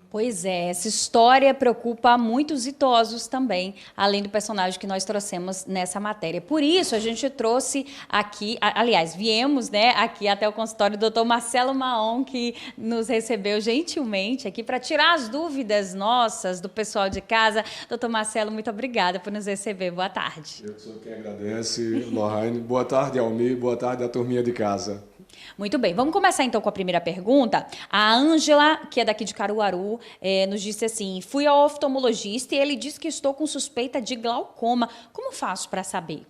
Pois é, essa história preocupa muitos idosos também, além do personagem que nós trouxemos nessa matéria. Por isso, a gente trouxe aqui, aliás, viemos, né, aqui até o consultório do Dr. Marcelo Maon, que nos recebeu gentilmente aqui para tirar as dúvidas nossas do pessoal de casa. Dr. Marcelo, muito obrigada por nos receber. Boa tarde. Eu sou quem agradece, Lohane. Boa tarde, Almir. Boa tarde à turminha de casa. Muito bem, vamos começar então com a primeira pergunta. A Ângela, que é daqui de Caruaru, nos disse assim: fui ao oftalmologista e ele disse que estou com suspeita de glaucoma. Como faço para saber?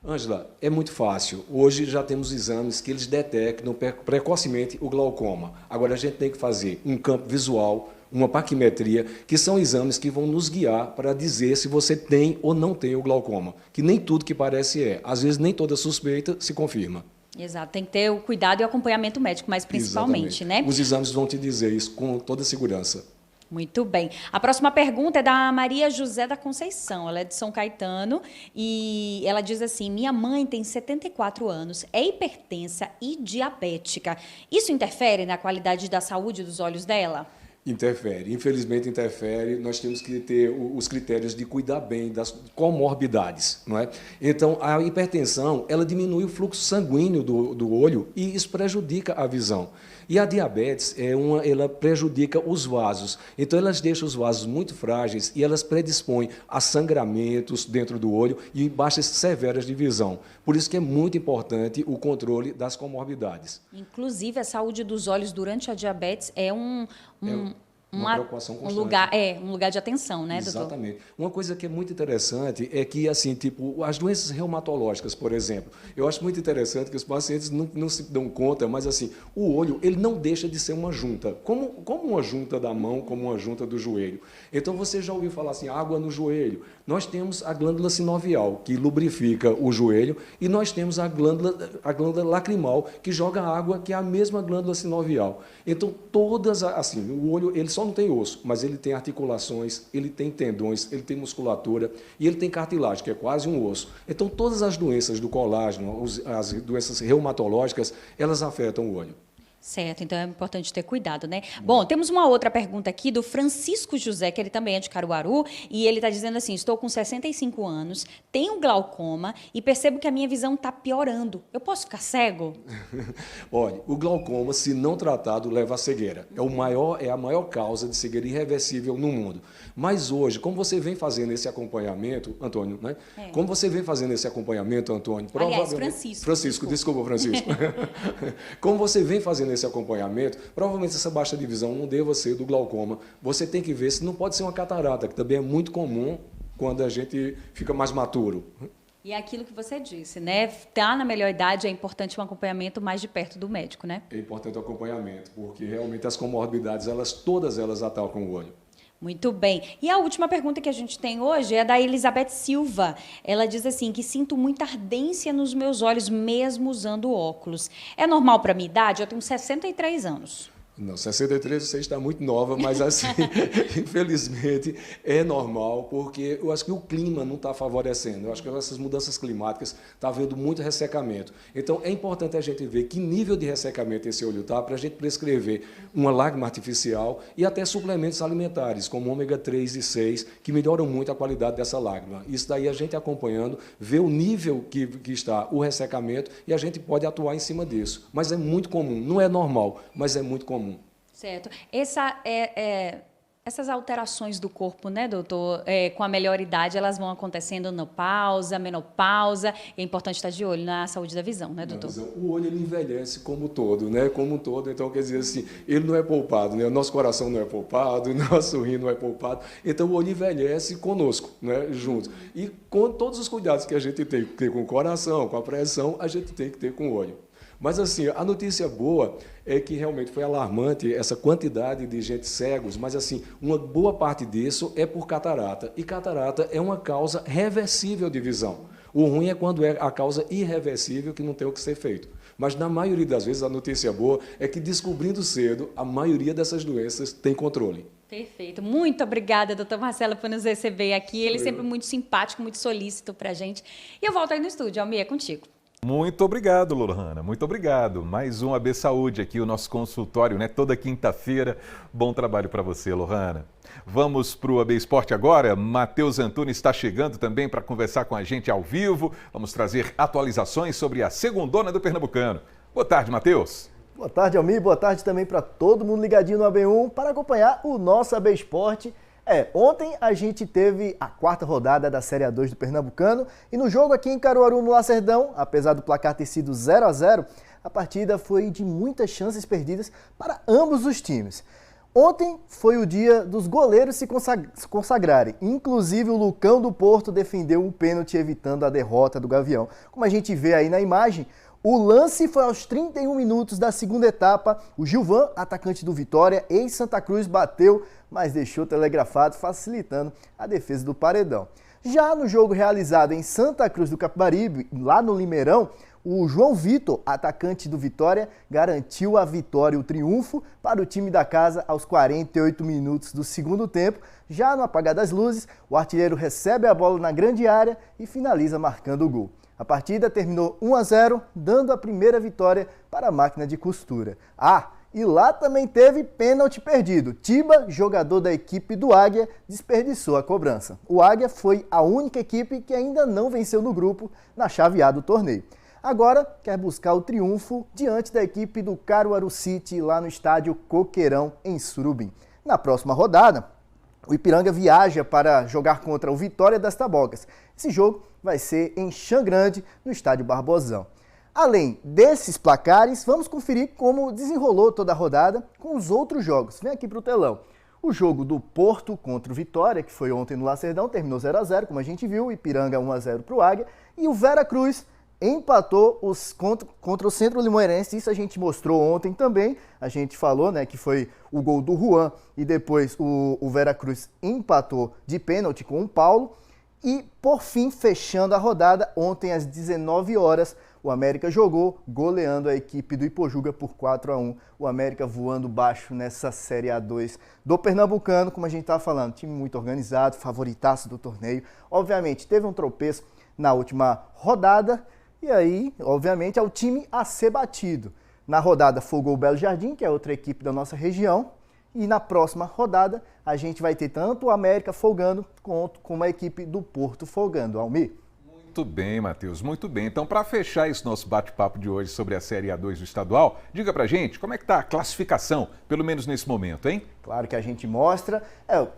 Ângela, é muito fácil. Hoje já temos exames que eles detectam precocemente o glaucoma. Agora a gente tem que fazer um campo visual, uma paquimetria, que são exames que vão nos guiar para dizer se você tem ou não tem o glaucoma. Que nem tudo que parece é. Às vezes nem toda suspeita se confirma. Exato, tem que ter o cuidado e o acompanhamento médico, mas principalmente, Exatamente, né? Os exames vão te dizer isso com toda segurança. Muito bem. A próxima pergunta é da Maria José da Conceição. Ela é de São Caetano e ela diz assim: minha mãe tem 74 anos, é hipertensa e diabética. Isso interfere na qualidade da saúde dos olhos dela? Interfere, infelizmente interfere. Nós temos que ter os critérios de cuidar bem das comorbidades, não é? Então, a hipertensão, ela diminui o fluxo sanguíneo do olho e isso prejudica a visão. E a diabetes, ela prejudica os vasos. Então, elas deixam os vasos muito frágeis e elas predispõem a sangramentos dentro do olho e baixas severas de visão. Por isso que é muito importante o controle das comorbidades. Inclusive, a saúde dos olhos durante a diabetes é uma preocupação constante. Um lugar de atenção, né, doutor? Exatamente. Uma coisa que é muito interessante é que, assim, tipo, as doenças reumatológicas, por exemplo, eu acho muito interessante que os pacientes não se dão conta, mas, assim, o olho, ele não deixa de ser uma junta, como uma junta da mão, como uma junta do joelho. Então, você já ouviu falar assim, água no joelho? Nós temos a glândula sinovial, que lubrifica o joelho, e nós temos a glândula lacrimal, que joga água, que é a mesma glândula sinovial. Então, todas, assim, o olho, ele só não tem osso, mas ele tem articulações, ele tem tendões, ele tem musculatura e ele tem cartilagem, que é quase um osso. Então, todas as doenças do colágeno, as doenças reumatológicas, elas afetam o olho. Certo, então é importante ter cuidado, né? Bom, temos uma outra pergunta aqui do Francisco José, que ele também é de Caruaru, e ele está dizendo assim: estou com 65 anos, tenho glaucoma e percebo que a minha visão está piorando. Eu posso ficar cego? Olha, o glaucoma, se não tratado, leva à cegueira. É a maior causa de cegueira irreversível no mundo. Mas hoje, como você vem fazendo esse acompanhamento, Antônio, né? Como você vem fazendo esse acompanhamento, Antônio? Aliás, Francisco, desculpa, Francisco. Como você vem fazendo esse acompanhamento, provavelmente essa baixa de visão não deva ser do glaucoma. Você tem que ver se não pode ser uma catarata, que também é muito comum quando a gente fica mais maturo. E é aquilo que você disse, né? Tá na melhor idade, é importante um acompanhamento mais de perto do médico, né? É importante o acompanhamento, porque realmente as comorbidades, todas elas atacam o olho. Muito bem. E a última pergunta que a gente tem hoje é da Elizabeth Silva. Ela diz assim, que sinto muita ardência nos meus olhos, mesmo usando óculos. É normal para a minha idade? Eu tenho 63 anos. Não, 63 você está muito nova, mas assim, infelizmente é normal, porque eu acho que o clima não está favorecendo. Eu acho que essas mudanças climáticas estão havendo muito ressecamento. Então é importante a gente ver que nível de ressecamento esse olho está para a gente prescrever uma lágrima artificial e até suplementos alimentares, como ômega 3 e 6, que melhoram muito a qualidade dessa lágrima. Isso daí a gente acompanhando, vê o nível que está o ressecamento e a gente pode atuar em cima disso. Mas é muito comum, não é normal, mas é muito comum. Certo. Essas alterações do corpo, né, doutor, com a melhor idade, elas vão acontecendo na pausa, menopausa. É importante estar de olho na saúde da visão, né, doutor? O olho ele envelhece como um todo, né? Como um todo, então quer dizer assim, ele não é poupado, né? O nosso coração não é poupado, o nosso rim não é poupado. Então o olho envelhece conosco, né? Junto. E com todos os cuidados que a gente tem que ter com o coração, com a pressão, a gente tem que ter com o olho. Mas, assim, a notícia boa é que realmente foi alarmante essa quantidade de gente cegos, mas, assim, uma boa parte disso é por catarata. E catarata é uma causa reversível de visão. O ruim é quando é a causa irreversível que não tem o que ser feito. Mas, na maioria das vezes, a notícia boa é que, descobrindo cedo, a maioria dessas doenças tem controle. Perfeito. Muito obrigada, doutor Marcelo, por nos receber aqui. Ele é sempre muito simpático, muito solícito para a gente. E eu volto aí no estúdio. Almir, é contigo. Muito obrigado, Lohana. Muito obrigado. Mais um AB Saúde aqui, o nosso consultório, né? Toda quinta-feira. Bom trabalho para você, Lohana. Vamos para o AB Esporte agora. Matheus Antunes está chegando também para conversar com a gente ao vivo. Vamos trazer atualizações sobre a segundona do Pernambucano. Boa tarde, Matheus. Boa tarde, Almir. Boa tarde também para todo mundo ligadinho no AB1 para acompanhar o nosso AB Esporte. Ontem a gente teve a quarta rodada da Série A2 do Pernambucano e no jogo aqui em Caruaru, no Lacerdão, apesar do placar ter sido 0-0, a partida foi de muitas chances perdidas para ambos os times. Ontem foi o dia dos goleiros se consagrarem, inclusive o Lucão do Porto defendeu um pênalti evitando a derrota do Gavião. Como a gente vê aí na imagem, o lance foi aos 31 minutos da segunda etapa. O Gilvan, atacante do Vitória, ex-Santa Cruz, bateu, mas deixou telegrafado, facilitando a defesa do Paredão. Já no jogo realizado em Santa Cruz do Capibaribe, lá no Limeirão, o João Vitor, atacante do Vitória, garantiu a vitória e o triunfo para o time da casa aos 48 minutos do segundo tempo. Já no apagar das luzes, o artilheiro recebe a bola na grande área e finaliza marcando o gol. A partida terminou 1-0, dando a primeira vitória para a máquina de costura. E lá também teve pênalti perdido. Tiba, jogador da equipe do Águia, desperdiçou a cobrança. O Águia foi a única equipe que ainda não venceu no grupo na chave A do torneio. Agora quer buscar o triunfo diante da equipe do Caruaru City, lá no estádio Coqueirão, em Surubim. Na próxima rodada, o Ipiranga viaja para jogar contra o Vitória das Tabocas. Esse jogo vai ser em Xangrande, no estádio Barbosão. Além desses placares, vamos conferir como desenrolou toda a rodada com os outros jogos. Vem aqui para o telão. O jogo do Porto contra o Vitória, que foi ontem no Lacerdão, terminou 0-0, como a gente viu, o Ipiranga 1-0 para o Águia. E o Vera Cruz empatou contra o Centro Limoeirense, isso a gente mostrou ontem também, a gente falou, né, que foi o gol do Juan e depois o Vera Cruz empatou de pênalti com o Paulo e por fim, fechando a rodada, ontem às 19 horas, o América jogou goleando a equipe do Ipojuga por 4-1, o América voando baixo nessa Série A2 do Pernambucano, como a gente estava falando, time muito organizado, favoritaço do torneio, obviamente teve um tropeço na última rodada, e aí, obviamente, é o time a ser batido. Na rodada folgou o Belo Jardim, que é outra equipe da nossa região. E na próxima rodada, a gente vai ter tanto o América folgando, como a equipe do Porto folgando. Almir? Muito bem, Matheus, muito bem. Então, para fechar esse nosso bate-papo de hoje sobre a Série A2 do estadual, diga pra gente como é que tá a classificação, pelo menos nesse momento, hein? Claro que a gente mostra.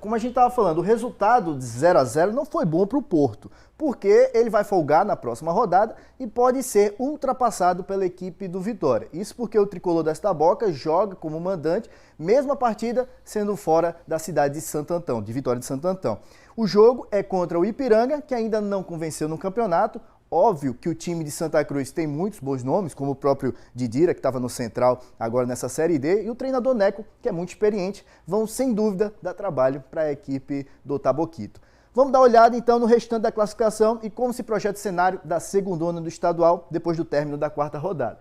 Como a gente estava falando, o resultado de 0-0 não foi bom para o Porto, porque ele vai folgar na próxima rodada e pode ser ultrapassado pela equipe do Vitória. Isso porque o tricolor das Tabocas joga como mandante, mesmo a partida sendo fora da cidade de Santo Antão, de Vitória de Santo Antão. O jogo é contra o Ipiranga, que ainda não convenceu no campeonato. Óbvio que o time de Santa Cruz tem muitos bons nomes, como o próprio Didira, que estava no Central agora nessa Série D, e o treinador Neco, que é muito experiente, vão sem dúvida dar trabalho para a equipe do Taboquito. Vamos dar uma olhada então no restante da classificação e como se projeta o cenário da segundona do estadual depois do término da quarta rodada.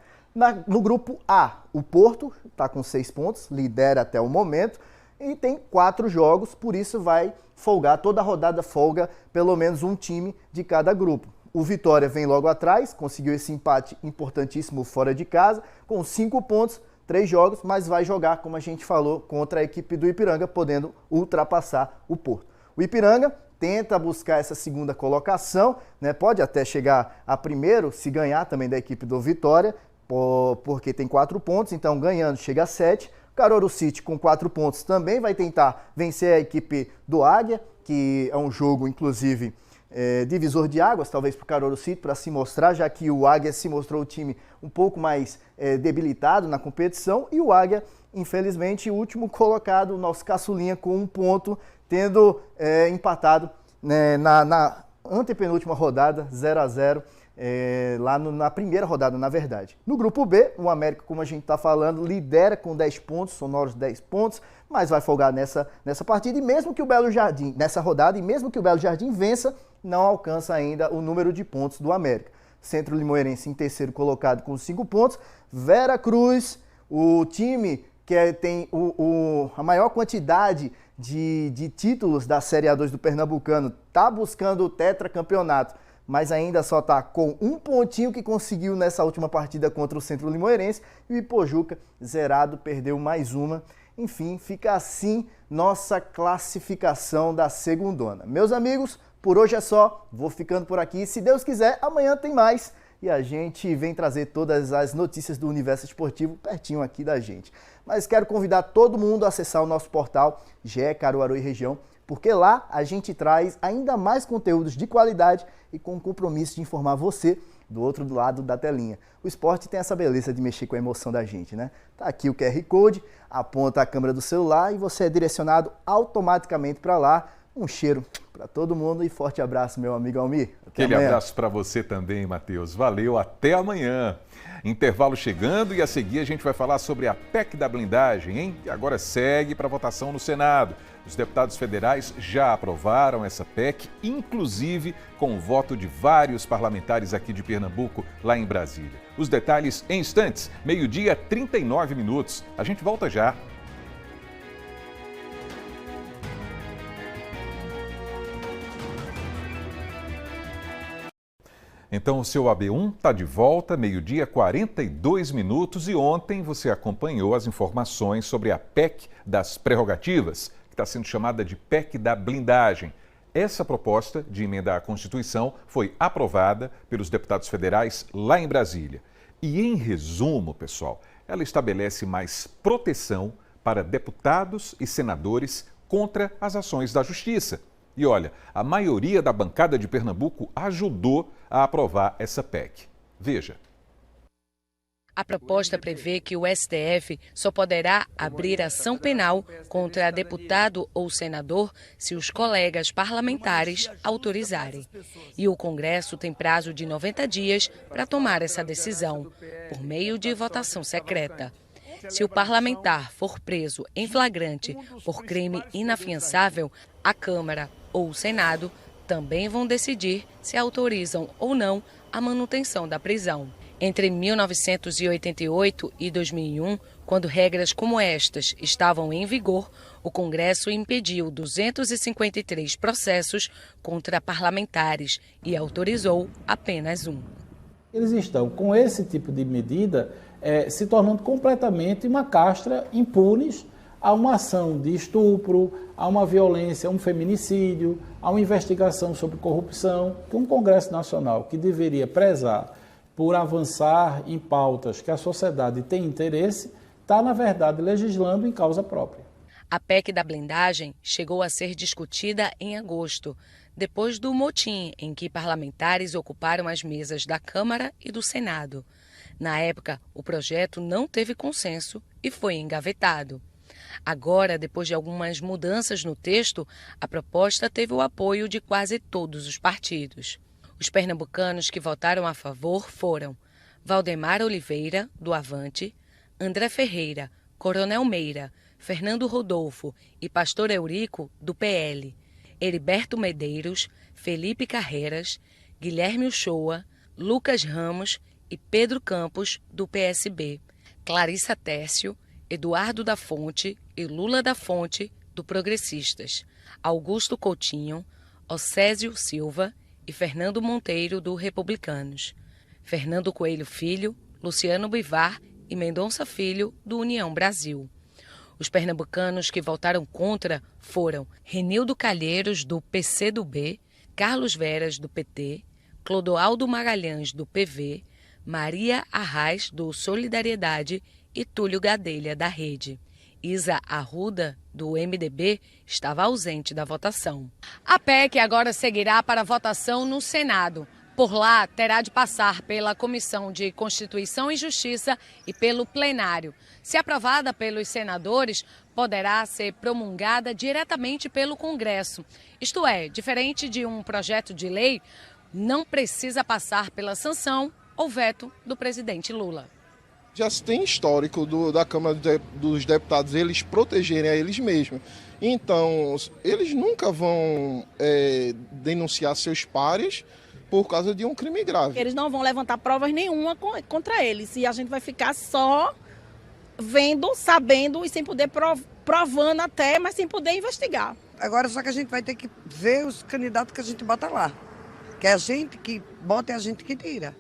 No grupo A, o Porto está com 6 pontos, lidera até o momento, e tem 4 jogos, por isso vai folgar, toda a rodada folga pelo menos um time de cada grupo. O Vitória vem logo atrás, conseguiu esse empate importantíssimo fora de casa, com 5 pontos, 3 jogos, mas vai jogar, como a gente falou, contra a equipe do Ipiranga, podendo ultrapassar o Porto. O Ipiranga tenta buscar essa segunda colocação, né? Pode até chegar a primeiro, se ganhar também da equipe do Vitória, porque tem 4 pontos, então ganhando chega a 7. Caruaru City com 4 pontos também vai tentar vencer a equipe do Águia, que é um jogo, inclusive, divisor de águas, talvez para o Caruaru City, para se mostrar, já que o Águia se mostrou o time um pouco mais debilitado na competição, e o Águia, infelizmente, o último colocado, o nosso caçulinha, com 1 ponto, tendo empatado na antepenúltima rodada, 0-0, lá na primeira rodada, na verdade. No grupo B, o América, como a gente está falando, lidera com 10 pontos, sonoros 10 pontos, mas vai folgar nessa partida, e mesmo que o Belo Jardim, nessa rodada, e mesmo que o Belo Jardim vença, não alcança ainda o número de pontos do América. Centro Limoeirense em terceiro colocado com 5 pontos, Vera Cruz, o time que tem a maior quantidade de títulos da Série A2 do Pernambucano, está buscando o tetracampeonato, mas ainda só está com um pontinho que conseguiu nessa última partida contra o Centro Limoeirense, e o Ipojuca, zerado, perdeu mais uma. Enfim, fica assim nossa classificação da segundona. Meus amigos, por hoje é só, vou ficando por aqui. Se Deus quiser, amanhã tem mais. E a gente vem trazer todas as notícias do universo esportivo pertinho aqui da gente. Mas quero convidar todo mundo a acessar o nosso portal GE Caruaru e Região, porque lá a gente traz ainda mais conteúdos de qualidade e com o compromisso de informar você do outro lado da telinha. O esporte tem essa beleza de mexer com a emoção da gente, né? Tá aqui o QR Code, aponta a câmera do celular e você é direcionado automaticamente para lá. Um cheiro para todo mundo e forte abraço, meu amigo Almir. Aquele abraço para você também, Matheus. Valeu, até amanhã. Intervalo chegando e a seguir a gente vai falar sobre a PEC da blindagem, hein? Que agora segue para votação no Senado. Os deputados federais já aprovaram essa PEC, inclusive com o voto de vários parlamentares aqui de Pernambuco, lá em Brasília. Os detalhes em instantes, 12h39. A gente volta já. Então o seu AB1 está de volta, 12h42 e ontem você acompanhou as informações sobre a PEC das prerrogativas, que está sendo chamada de PEC da blindagem. Essa proposta de emenda à Constituição foi aprovada pelos deputados federais lá em Brasília. E em resumo, pessoal, ela estabelece mais proteção para deputados e senadores contra as ações da Justiça. E olha, a maioria da bancada de Pernambuco ajudou a aprovar essa PEC. Veja. A proposta prevê que o STF só poderá abrir ação penal contra deputado ou senador se os colegas parlamentares autorizarem. E o Congresso tem prazo de 90 dias para tomar essa decisão, por meio de votação secreta. Se o parlamentar for preso em flagrante por crime inafiançável, a Câmara ou o Senado também vão decidir se autorizam ou não a manutenção da prisão. Entre 1988 e 2001, quando regras como estas estavam em vigor, o Congresso impediu 253 processos contra parlamentares e autorizou apenas um. Eles estão, com esse tipo de medida, se tornando completamente uma castra, impunes a uma ação de estupro, a uma violência, a um feminicídio, a uma investigação sobre corrupção. Um Congresso Nacional que deveria prezar por avançar em pautas que a sociedade tem interesse, está, na verdade, legislando em causa própria. A PEC da blindagem chegou a ser discutida em agosto, depois do motim em que parlamentares ocuparam as mesas da Câmara e do Senado. Na época, o projeto não teve consenso e foi engavetado. Agora, depois de algumas mudanças no texto, a proposta teve o apoio de quase todos os partidos. Os pernambucanos que votaram a favor foram Valdemar Oliveira, do Avante, André Ferreira, Coronel Meira, Fernando Rodolfo e Pastor Eurico, do PL, Heriberto Medeiros, Felipe Carreiras, Guilherme Uchoa, Lucas Ramos e Pedro Campos, do PSB, Clarissa Tércio, Eduardo da Fonte e Lula da Fonte, do Progressistas, Augusto Coutinho, Océsio Silva e Fernando Monteiro, do Republicanos, Fernando Coelho Filho, Luciano Bivar e Mendonça Filho, do União Brasil. Os pernambucanos que votaram contra foram Renildo Calheiros, do PCdoB, Carlos Veras, do PT, Clodoaldo Magalhães, do PV, Maria Arraes, do Solidariedade e Túlio Gadelha, da Rede. Isa Arruda, do MDB, estava ausente da votação. A PEC agora seguirá para votação no Senado. Por lá, terá de passar pela Comissão de Constituição e Justiça e pelo plenário. Se aprovada pelos senadores, poderá ser promulgada diretamente pelo Congresso. Isto é, diferente de um projeto de lei, não precisa passar pela sanção ou veto do presidente Lula. Já se tem histórico da Câmara dos Deputados eles protegerem a eles mesmos. Então, eles nunca vão denunciar seus pares por causa de um crime grave. Eles não vão levantar provas nenhuma contra eles. E a gente vai ficar só vendo, sabendo e sem poder provando até, mas sem poder investigar. Agora só que a gente vai ter que ver os candidatos que a gente bota lá. que é a gente que bota e a gente que tira.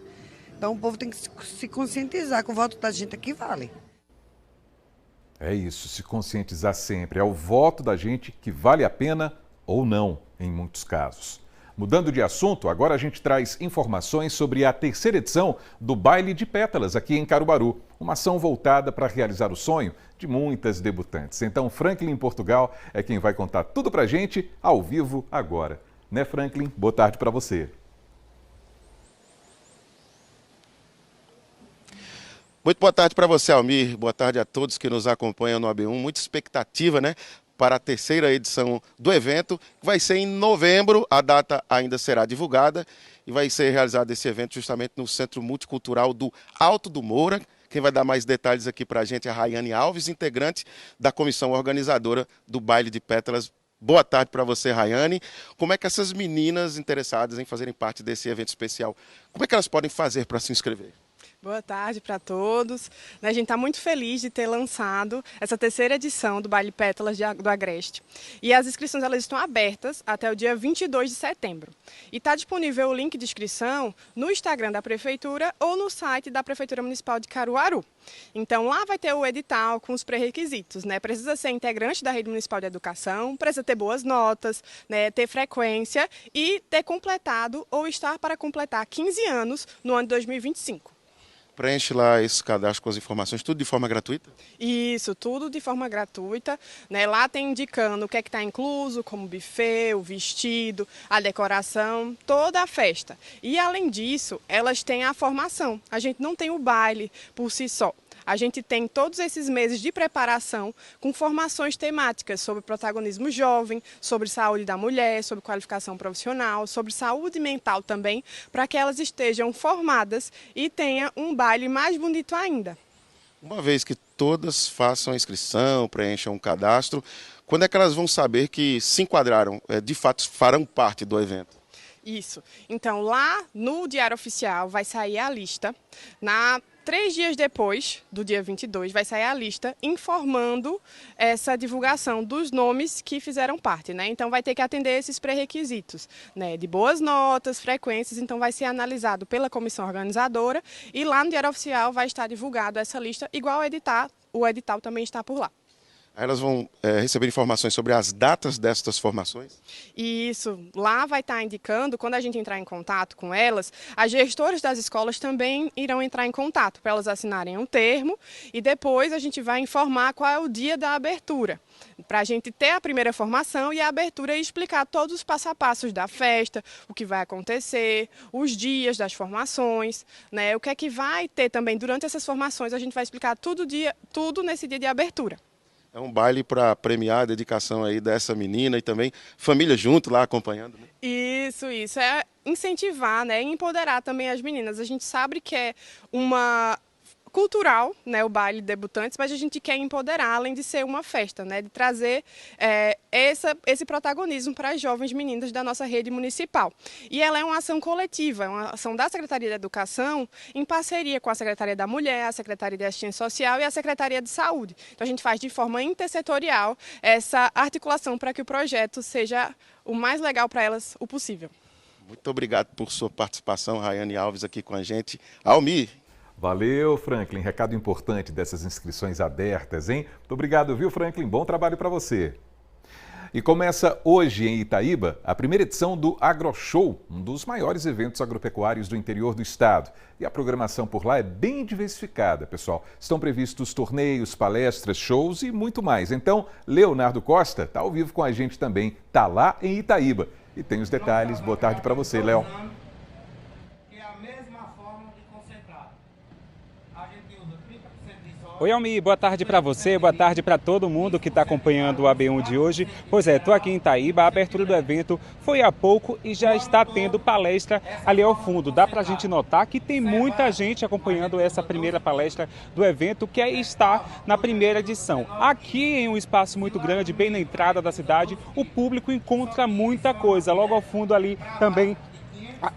Então o povo tem que se conscientizar que o voto da gente aqui vale. É isso, se conscientizar sempre. É o voto da gente que vale a pena ou não, em muitos casos. Mudando de assunto, agora a gente traz informações sobre a terceira edição do Baile de Pétalas aqui em Caruaru. Uma ação voltada para realizar o sonho de muitas debutantes. Então, Franklin Portugal é quem vai contar tudo pra gente ao vivo agora. Né, Franklin? Boa tarde para você. Muito boa tarde para você, Almir. Boa tarde a todos que nos acompanham no AB1. Muita expectativa, né, para a terceira edição do evento, que vai ser em novembro. A data ainda será divulgada e vai ser realizado esse evento justamente no Centro Multicultural do Alto do Moura. Quem vai dar mais detalhes aqui para a gente é a Rayane Alves, integrante da comissão organizadora do Baile de Pétalas. Boa tarde para você, Rayane. Como é que essas meninas interessadas em fazerem parte desse evento especial, como é que elas podem fazer para se inscrever? Boa tarde para todos. A gente está muito feliz de ter lançado essa terceira edição do Baile Pétalas do Agreste. E as inscrições elas estão abertas até o dia 22 de setembro. E está disponível o link de inscrição no Instagram da Prefeitura ou no site da Prefeitura Municipal de Caruaru. Então lá vai ter o edital com os pré-requisitos, né? Precisa ser integrante da Rede Municipal de Educação, precisa ter boas notas, né? Ter frequência e ter completado ou estar para completar 15 anos no ano de 2025. Preenche lá esse cadastro com as informações, tudo de forma gratuita? Isso, tudo de forma gratuita. Né? Lá tem indicando o que é que está incluso, como o buffet, o vestido, a decoração, toda a festa. E além disso, elas têm a formação. A gente não tem o baile por si só. A gente tem todos esses meses de preparação com formações temáticas sobre protagonismo jovem, sobre saúde da mulher, sobre qualificação profissional, sobre saúde mental também, para que elas estejam formadas e tenham um baile mais bonito ainda. Uma vez que todas façam a inscrição, preencham o cadastro, quando é que elas vão saber que se enquadraram, de fato farão parte do evento? Isso. Então lá no Diário Oficial vai sair a lista, 3 dias depois do dia 22, vai sair a lista informando essa divulgação dos nomes que fizeram parte, né? Então vai ter que atender esses pré-requisitos, né? De boas notas, frequências, então vai ser analisado pela comissão organizadora e lá no Diário Oficial vai estar divulgado essa lista, igual o edital também está por lá. Elas vão receber informações sobre as datas destas formações? Isso, lá vai estar indicando, quando a gente entrar em contato com elas, as gestoras das escolas também irão entrar em contato para elas assinarem um termo e depois a gente vai informar qual é o dia da abertura, para a gente ter a primeira formação e a abertura e explicar todos os passo a passos da festa, o que vai acontecer, os dias das formações, né? O que é que vai ter também durante essas formações, a gente vai explicar tudo nesse dia de abertura. É um baile para premiar a dedicação aí dessa menina e também família junto lá acompanhando, né? Isso é incentivar, né, e empoderar também as meninas. A gente sabe que é uma cultural, né, o baile de debutantes, mas a gente quer empoderar, além de ser uma festa, né, de trazer esse protagonismo para as jovens meninas da nossa rede municipal. E ela é uma ação coletiva, é uma ação da Secretaria de Educação em parceria com a Secretaria da Mulher, a Secretaria de Assistência Social e a Secretaria de Saúde. Então a gente faz de forma intersetorial essa articulação para que o projeto seja o mais legal para elas o possível. Muito obrigado por sua participação, Rayane Alves, aqui com a gente. Almir. Valeu, Franklin. Recado importante dessas inscrições abertas, hein? Muito obrigado, viu, Franklin? Bom trabalho para você. E começa hoje em Itaíba a primeira edição do AgroShow, um dos maiores eventos agropecuários do interior do estado. E a programação por lá é bem diversificada, pessoal. Estão previstos torneios, palestras, shows e muito mais. Então, Leonardo Costa está ao vivo com a gente também, está lá em Itaíba. E tem os detalhes. Boa tarde para você, Léo. Oi, Almir, boa tarde para você, boa tarde para todo mundo que está acompanhando o AB1 de hoje. Pois é, estou aqui em Itaíba, a abertura do evento foi há pouco e já está tendo palestra ali ao fundo. Dá para a gente notar que tem muita gente acompanhando essa primeira palestra do evento, que está na primeira edição. Aqui em um espaço muito grande, bem na entrada da cidade, o público encontra muita coisa. Logo ao fundo ali também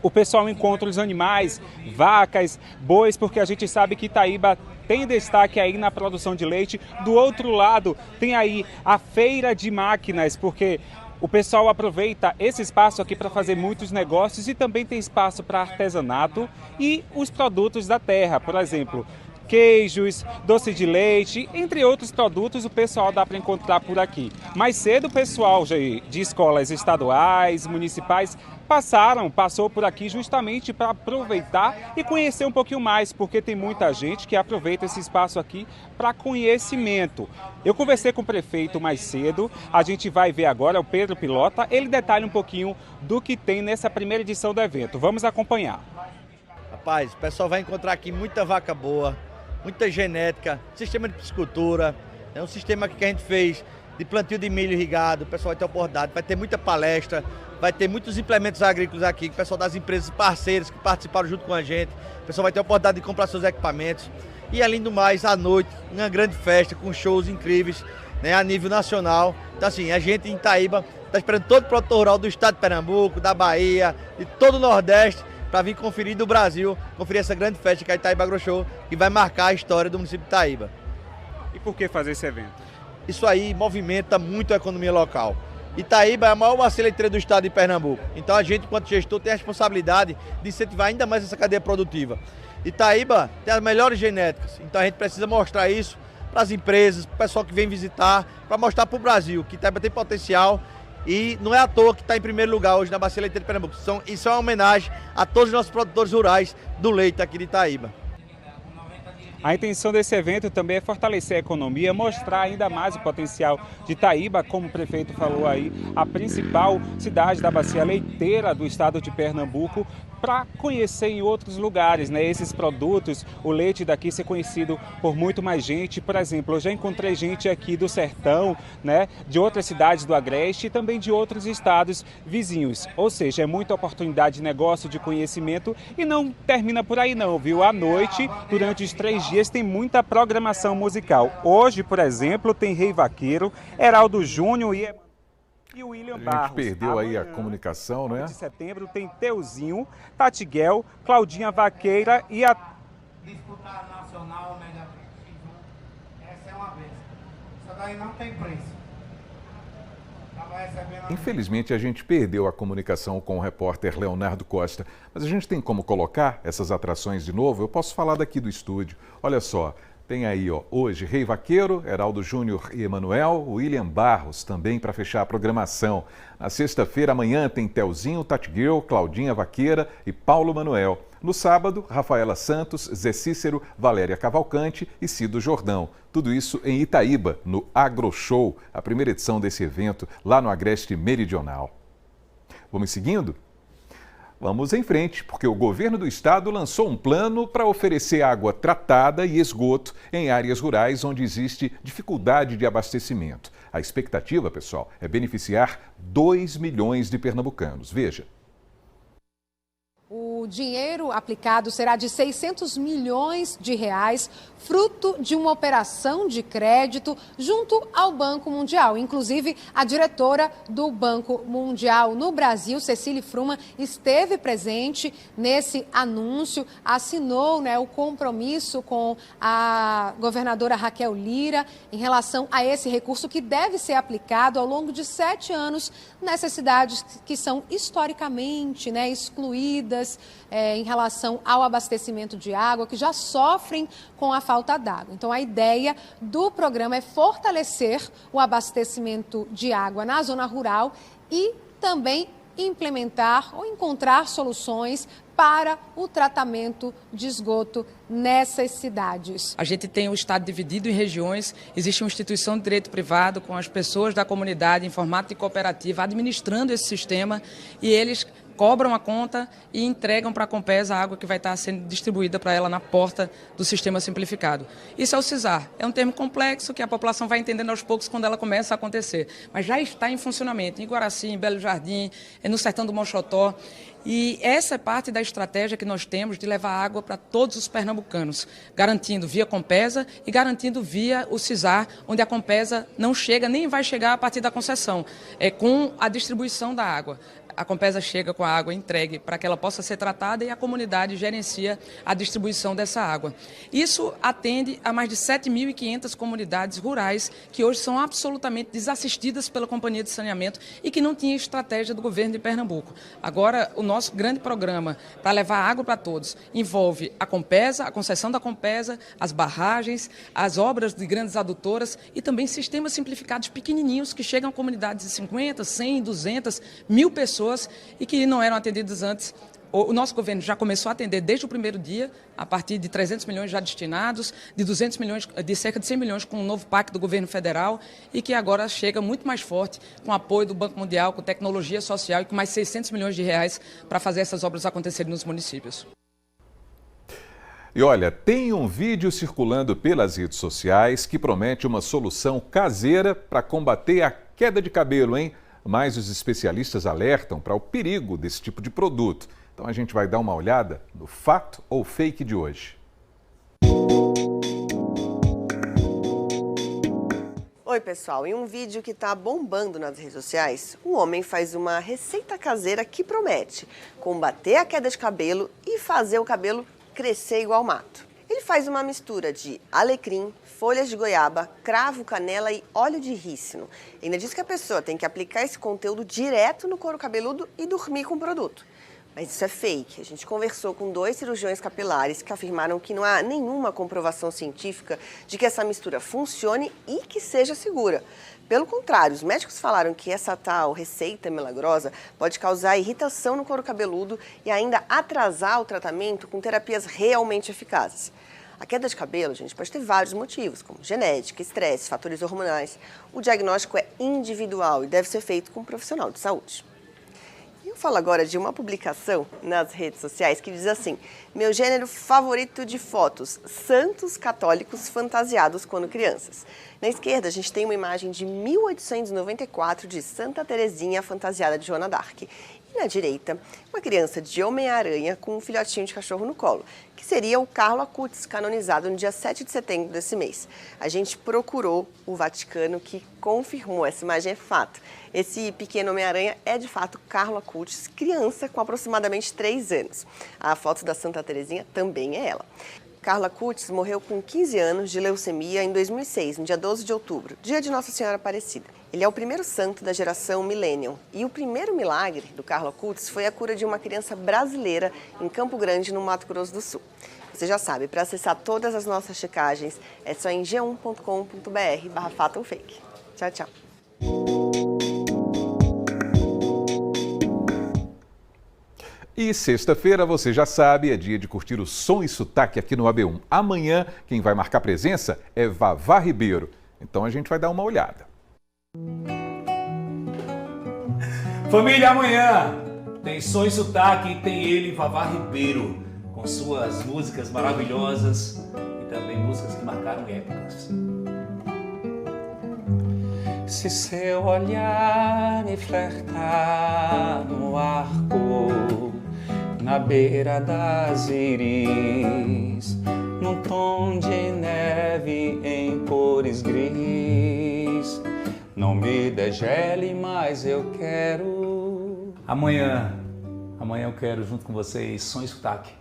o pessoal encontra os animais, vacas, bois, porque a gente sabe que Itaíba tem destaque aí na produção de leite. Do outro lado tem aí a feira de máquinas, porque O pessoal aproveita esse espaço aqui para fazer muitos negócios e também tem espaço para artesanato e os produtos da terra, por exemplo, queijos, doce de leite, entre outros produtos, o pessoal dá para encontrar por aqui. Mais cedo o pessoal de escolas estaduais, municipais, passou por aqui justamente para aproveitar e conhecer um pouquinho mais, porque tem muita gente que aproveita esse espaço aqui para conhecimento. Eu conversei com o prefeito mais cedo, a gente vai ver agora, o Pedro Pilota, ele detalha um pouquinho do que tem nessa primeira edição do evento. Vamos acompanhar. Rapaz, o pessoal vai encontrar aqui muita vaca boa, muita genética, sistema de piscicultura, é um sistema que a gente fez de plantio de milho irrigado, o pessoal vai ter oportunidade, vai ter muita palestra, vai ter muitos implementos agrícolas aqui, o pessoal das empresas parceiras que participaram junto com a gente, o pessoal vai ter a oportunidade de comprar seus equipamentos e, além do mais, à noite, uma grande festa com shows incríveis, né, a nível nacional. Então, assim, a gente em Itaíba está esperando todo o produtor rural do estado de Pernambuco, da Bahia, de todo o Nordeste, para vir conferir do Brasil, conferir essa grande festa que é a Itaíba AgroShow, que vai marcar a história do município de Itaíba. E por que fazer esse evento? Isso aí movimenta muito a economia local. Itaíba é a maior bacia leiteira do estado de Pernambuco. Então a gente, enquanto gestor, tem a responsabilidade de incentivar ainda mais essa cadeia produtiva. Itaíba tem as melhores genéticas, então a gente precisa mostrar isso para as empresas, para o pessoal que vem visitar, para mostrar para o Brasil que Itaíba tem potencial. E não é à toa que está em primeiro lugar hoje na bacia leiteira de Pernambuco. Isso é uma homenagem a todos os nossos produtores rurais do leite aqui de Itaíba. A intenção desse evento também é fortalecer a economia, mostrar ainda mais o potencial de Itaíba, como o prefeito falou aí, a principal cidade da bacia leiteira do estado de Pernambuco, para conhecer em outros lugares, né? Esses produtos, o leite daqui ser conhecido por muito mais gente. Por exemplo, eu já encontrei gente aqui do Sertão, né? De outras cidades do Agreste e também de outros estados vizinhos. Ou seja, é muita oportunidade de negócio, de conhecimento e não termina por aí não, viu? À noite, durante os 3 dias, tem muita programação musical. Hoje, por exemplo, tem Rei Vaqueiro, Heraldo Júnior e o William Barros. A gente perdeu aí a comunicação, não é? De setembro tem Teuzinho, Tatiguel, Claudinha Vaqueira e a... Disputar nacional, Mega X1, essa é uma vez. Isso daí não tem preço. Infelizmente, a gente perdeu a comunicação com o repórter Leonardo Costa, mas a gente tem como colocar essas atrações de novo? Eu posso falar daqui do estúdio. Olha só. Tem aí, ó, hoje Rei Vaqueiro, Heraldo Júnior e Emanuel, William Barros também para fechar a programação. Na sexta-feira, amanhã, tem Teuzinho, Tatiguel, Claudinha Vaqueira e Paulo Manuel. No sábado, Rafaela Santos, Zé Cícero, Valéria Cavalcante e Cido Jordão. Tudo isso em Itaíba, no AgroShow, a primeira edição desse evento lá no Agreste Meridional. Vamos seguindo? Vamos em frente, porque o governo do estado lançou um plano para oferecer água tratada e esgoto em áreas rurais onde existe dificuldade de abastecimento. A expectativa, pessoal, é beneficiar 2 milhões de pernambucanos. Veja. O dinheiro aplicado será de 600 milhões de reais, fruto de uma operação de crédito junto ao Banco Mundial. Inclusive, a diretora do Banco Mundial no Brasil, Cecília Fruman, esteve presente nesse anúncio, assinou, né, o compromisso com a governadora Raquel Lira em relação a esse recurso que deve ser aplicado ao longo de 7 anos nessas cidades que são historicamente, né, excluídas em relação ao abastecimento de água, que já sofrem com a falta d'água. Então, a ideia do programa é fortalecer o abastecimento de água na zona rural e também implementar ou encontrar soluções para o tratamento de esgoto nessas cidades. A gente tem o estado dividido em regiões, existe uma instituição de direito privado com as pessoas da comunidade em formato de cooperativa administrando esse sistema e eles cobram a conta e entregam para a Compesa a água que vai estar sendo distribuída para ela na porta do sistema simplificado. Isso é o CISAR. É um termo complexo que a população vai entendendo aos poucos quando ela começa a acontecer. Mas já está em funcionamento em Guaraci, em Belo Jardim, no Sertão do Mochotó. E essa é parte da estratégia que nós temos de levar água para todos os pernambucanos, garantindo via Compesa e garantindo via o CISAR, onde a Compesa não chega, nem vai chegar a partir da concessão, com a distribuição da água. a Compesa chega com a água entregue para que ela possa ser tratada e a comunidade gerencia a distribuição dessa água. Isso atende a mais de 7.500 comunidades rurais que hoje são absolutamente desassistidas pela Companhia de Saneamento e que não tinha estratégia do governo de Pernambuco. Agora, o nosso grande programa para levar água para todos envolve a Compesa, a concessão da Compesa, as barragens, as obras de grandes adutoras e também sistemas simplificados pequenininhos que chegam a comunidades de 50, 100, 200, 1.000 pessoas e que não eram atendidas antes. O nosso governo já começou a atender desde o primeiro dia, a partir de 300 milhões já destinados, de 200 milhões, de cerca de 100 milhões com o novo PAC do governo federal e que agora chega muito mais forte com o apoio do Banco Mundial, com tecnologia social e com mais 600 milhões de reais para fazer essas obras acontecerem nos municípios. E olha, tem um vídeo circulando pelas redes sociais que promete uma solução caseira para combater a queda de cabelo, hein? Mas os especialistas alertam para o perigo desse tipo de produto. Então a gente vai dar uma olhada no fato ou fake de hoje. Oi pessoal, em um vídeo que está bombando nas redes sociais, um homem faz uma receita caseira que promete combater a queda de cabelo e fazer o cabelo crescer igual mato. Ele faz uma mistura de alecrim, folhas de goiaba, cravo, canela e óleo de rícino. Ainda diz que a pessoa tem que aplicar esse conteúdo direto no couro cabeludo e dormir com o produto. Mas isso é fake. A gente conversou com 2 cirurgiões capilares que afirmaram que não há nenhuma comprovação científica de que essa mistura funcione e que seja segura. Pelo contrário, os médicos falaram que essa tal receita milagrosa pode causar irritação no couro cabeludo e ainda atrasar o tratamento com terapias realmente eficazes. A queda de cabelo, gente, pode ter vários motivos, como genética, estresse, fatores hormonais. O diagnóstico é individual e deve ser feito com um profissional de saúde. Eu falo agora de uma publicação nas redes sociais que diz assim: meu gênero favorito de fotos, santos católicos fantasiados quando crianças. Na esquerda, a gente tem uma imagem de 1894 de Santa Terezinha fantasiada de Joana d'Arc. E na direita, uma criança de Homem-Aranha com um filhotinho de cachorro no colo, que seria o Carlo Acutis, canonizado no dia 7 de setembro desse mês. A gente procurou o Vaticano, que confirmou, essa imagem é fato. Esse pequeno Homem-Aranha é, de fato, Carlo Acutis, criança com aproximadamente 3 anos. A foto da Santa Terezinha também é ela. Carlo Acutis morreu com 15 anos de leucemia em 2006, no dia 12 de outubro, dia de Nossa Senhora Aparecida. Ele é o primeiro santo da geração Millennium. E o primeiro milagre do Carlo Acutis foi a cura de uma criança brasileira em Campo Grande, no Mato Grosso do Sul. Você já sabe, para acessar todas as nossas checagens, é só em g1.com.br/fato ou fake. Tchau, tchau. E sexta-feira, você já sabe, é dia de curtir o som e sotaque aqui no AB1. Amanhã, quem vai marcar presença é Vavá Ribeiro. Então a gente vai dar uma olhada. Família, amanhã tem som e sotaque e tem ele, Vavá Ribeiro, com suas músicas maravilhosas e também músicas que marcaram épocas. Se seu olhar me flertar no arco, na beira das íris, num tom de neve em cores gris, não me degele, mas eu quero. Amanhã eu quero, junto com vocês, som e sotaque.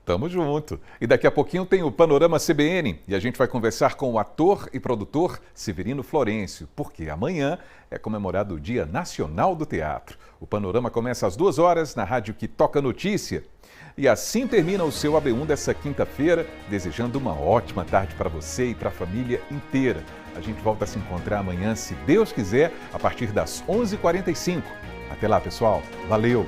Tamo junto. E daqui a pouquinho tem o Panorama CBN e a gente vai conversar com o ator e produtor Severino Florencio, porque amanhã é comemorado o Dia Nacional do Teatro. O Panorama começa às 2 horas na rádio que toca notícia. E assim termina o seu AB1 dessa quinta-feira, desejando uma ótima tarde para você e para a família inteira. A gente volta a se encontrar amanhã, se Deus quiser, a partir das 11h45. Até lá, pessoal. Valeu!